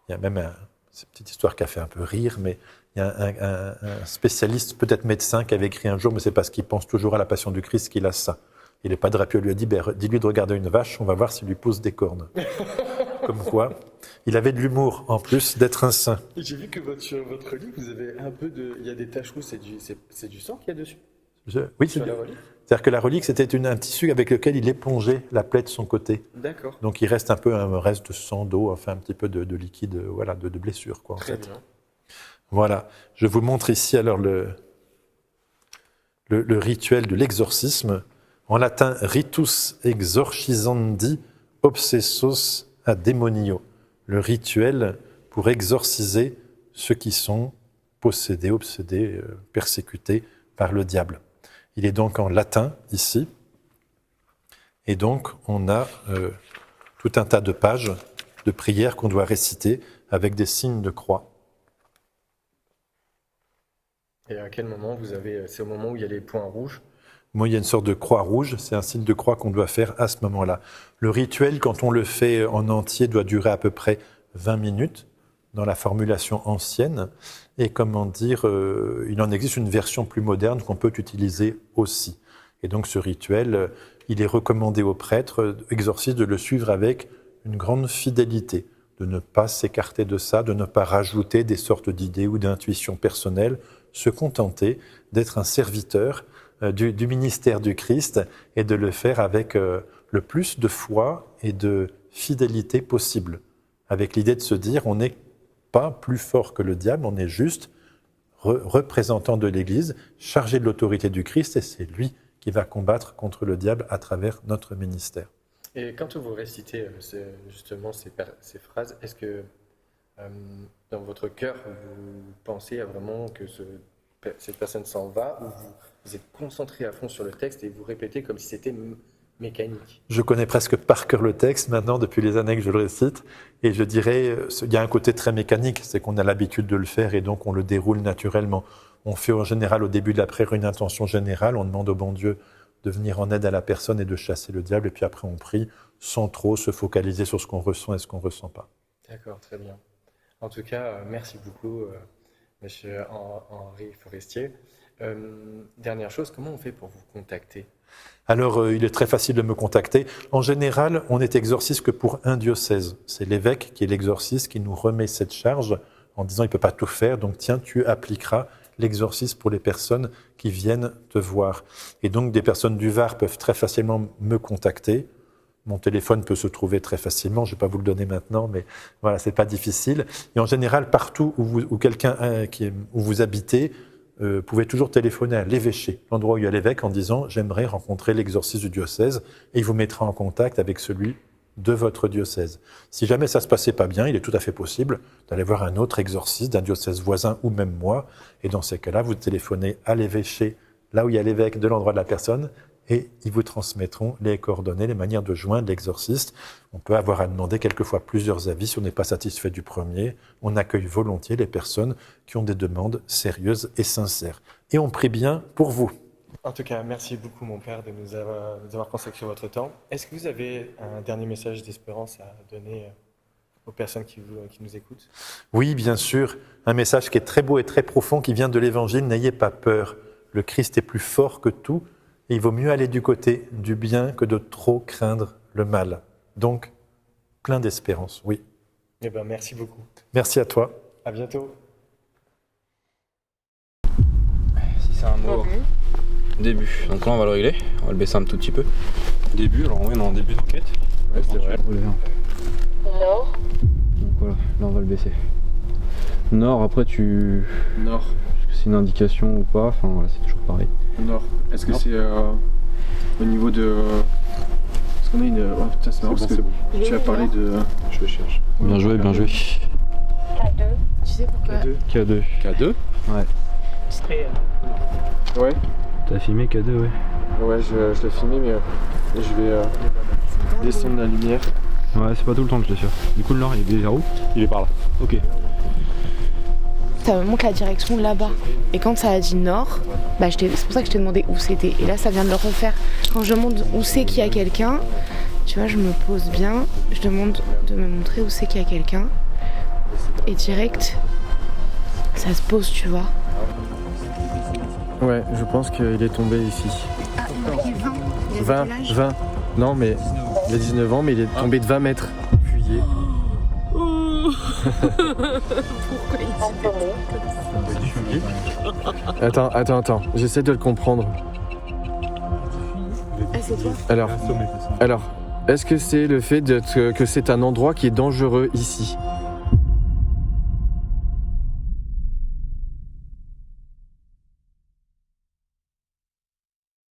Il y a même c'est une petite histoire qui a fait un peu rire, mais il y a un spécialiste, peut-être médecin, qui avait écrit un jour, mais c'est parce qu'il pense toujours à la Passion du Christ qu'il a ça. Et le Padre Pio lui a dit, dis-lui de regarder une vache, on va voir s'il lui pousse des cornes. Comme quoi, il avait de l'humour, en plus d'être un saint. J'ai vu que sur votre livre, vous avez un peu il y a des taches rouges, c'est du sang qu'il y a dessus? Oui, c'est-à-dire que la relique, c'était un tissu avec lequel il épongeait la plaie de son côté. D'accord. Donc il reste un peu un reste de sang, d'eau, enfin un petit peu de liquide, voilà, de blessure, quoi, en Très fait. bien. Voilà, je vous montre ici alors le rituel de l'exorcisme. En latin, ritus exorcisandi obsessos ad demonio. Le rituel pour exorciser ceux qui sont possédés, obsédés, persécutés par le diable. Il est donc en latin, ici. Et donc, on a tout un tas de pages de prières qu'on doit réciter avec des signes de croix. Et à quel moment c'est au moment où il y a les points rouges? Moi, il y a une sorte de croix rouge, c'est un signe de croix qu'on doit faire à ce moment-là. Le rituel, quand on le fait en entier, doit durer à peu près 20 minutes dans la formulation ancienne. Et il en existe une version plus moderne qu'on peut utiliser aussi. Et donc ce rituel, il est recommandé aux prêtres exorcistes de le suivre avec une grande fidélité, de ne pas s'écarter de ça, de ne pas rajouter des sortes d'idées ou d'intuitions personnelles, se contenter d'être un serviteur du ministère du Christ et de le faire avec le plus de foi et de fidélité possible, avec l'idée de se dire on n'est pas plus fort que le diable, on est juste représentant de l'Église, chargé de l'autorité du Christ, et c'est lui qui va combattre contre le diable à travers notre ministère. Et quand vous récitez justement ces phrases, est-ce que dans votre cœur, vous pensez à vraiment que cette personne s'en va, ou vous êtes concentré à fond sur le texte et vous répétez comme si c'était mécanique? Je connais presque par cœur le texte maintenant, depuis les années que je le récite, et je dirais, il y a un côté très mécanique, c'est qu'on a l'habitude de le faire et donc on le déroule naturellement. On fait en général au début de la prière une intention générale, on demande au bon Dieu de venir en aide à la personne et de chasser le diable, et puis après on prie sans trop se focaliser sur ce qu'on ressent et ce qu'on ne ressent pas. D'accord, très bien. En tout cas, merci beaucoup, Monsieur Henri Forestier. Dernière chose, comment on fait pour vous contacter? Alors, il est très facile de me contacter. En général, on n'est exorciste que pour un diocèse. C'est l'évêque qui est l'exorciste qui nous remet cette charge en disant il ne peut pas tout faire, donc tiens, tu appliqueras l'exorcisme pour les personnes qui viennent te voir. Et donc, des personnes du Var peuvent très facilement me contacter. Mon téléphone peut se trouver très facilement, je ne vais pas vous le donner maintenant, mais voilà, c'est pas difficile. Et en général, partout où vous habitez, vous pouvez toujours téléphoner à l'évêché, l'endroit où il y a l'évêque, en disant « J'aimerais rencontrer l'exorciste du diocèse » et il vous mettra en contact avec celui de votre diocèse. Si jamais ça ne se passait pas bien, il est tout à fait possible d'aller voir un autre exorciste d'un diocèse voisin ou même moi, et dans ces cas-là, vous téléphonez à l'évêché, là où il y a l'évêque de l'endroit de la personne, et ils vous transmettront les coordonnées, les manières de joindre l'exorciste. On peut avoir à demander quelquefois plusieurs avis si on n'est pas satisfait du premier. On accueille volontiers les personnes qui ont des demandes sérieuses et sincères. Et on prie bien pour vous. En tout cas, merci beaucoup, mon père, de nous avoir consacré votre temps. Est-ce que vous avez un dernier message d'espérance à donner aux personnes qui nous écoutent? Oui, bien sûr. Un message qui est très beau et très profond, qui vient de l'Évangile. N'ayez pas peur. Le Christ est plus fort que tout. Et il vaut mieux aller du côté du bien que de trop craindre le mal. Donc, plein d'espérance, oui. Eh bien, merci beaucoup. Merci à toi. À bientôt. Si c'est un mot début, donc là on va le régler, on va le baisser un tout petit peu. Début, alors oui, on est en début d'enquête. Ouais, c'est vrai. Nord. Donc voilà, là on va le baisser. Nord, après tu... Nord. Est-ce que c'est une indication ou pas? Enfin voilà, c'est toujours pareil. Nord. Est-ce que c'est au niveau de... Est-ce qu'on a une... Oh putain, c'est marrant parce que tu as parlé de... Je le cherche. Bien joué, bien joué. K2. Tu sais pourquoi? K2. K2? Ouais. Ouais. T'as filmé K2, ouais. Ouais, je l'ai filmé, mais je vais descendre la lumière. Ouais, c'est pas tout le temps que je l'ai fait. Du coup, le nord, il est vers où? Il est par là. Ok. Ça me montre la direction là-bas. Et quand ça a dit nord, bah c'est pour ça que je t'ai demandé où c'était. Et là, ça vient de le refaire. Quand je demande où c'est qu'il y a quelqu'un, tu vois, je me pose bien. Je demande de me montrer où c'est qu'il y a quelqu'un. Et direct, ça se pose, tu vois. Ouais, je pense qu'il est tombé ici. Ah, il a pris 20. 20. Non, mais il a 19 ans, mais il est tombé de 20 mètres. Fuyé. Pourquoi il dit Attends. J'essaie de le comprendre. Ah, c'est toi? Alors, est-ce que c'est le fait que c'est un endroit qui est dangereux ici?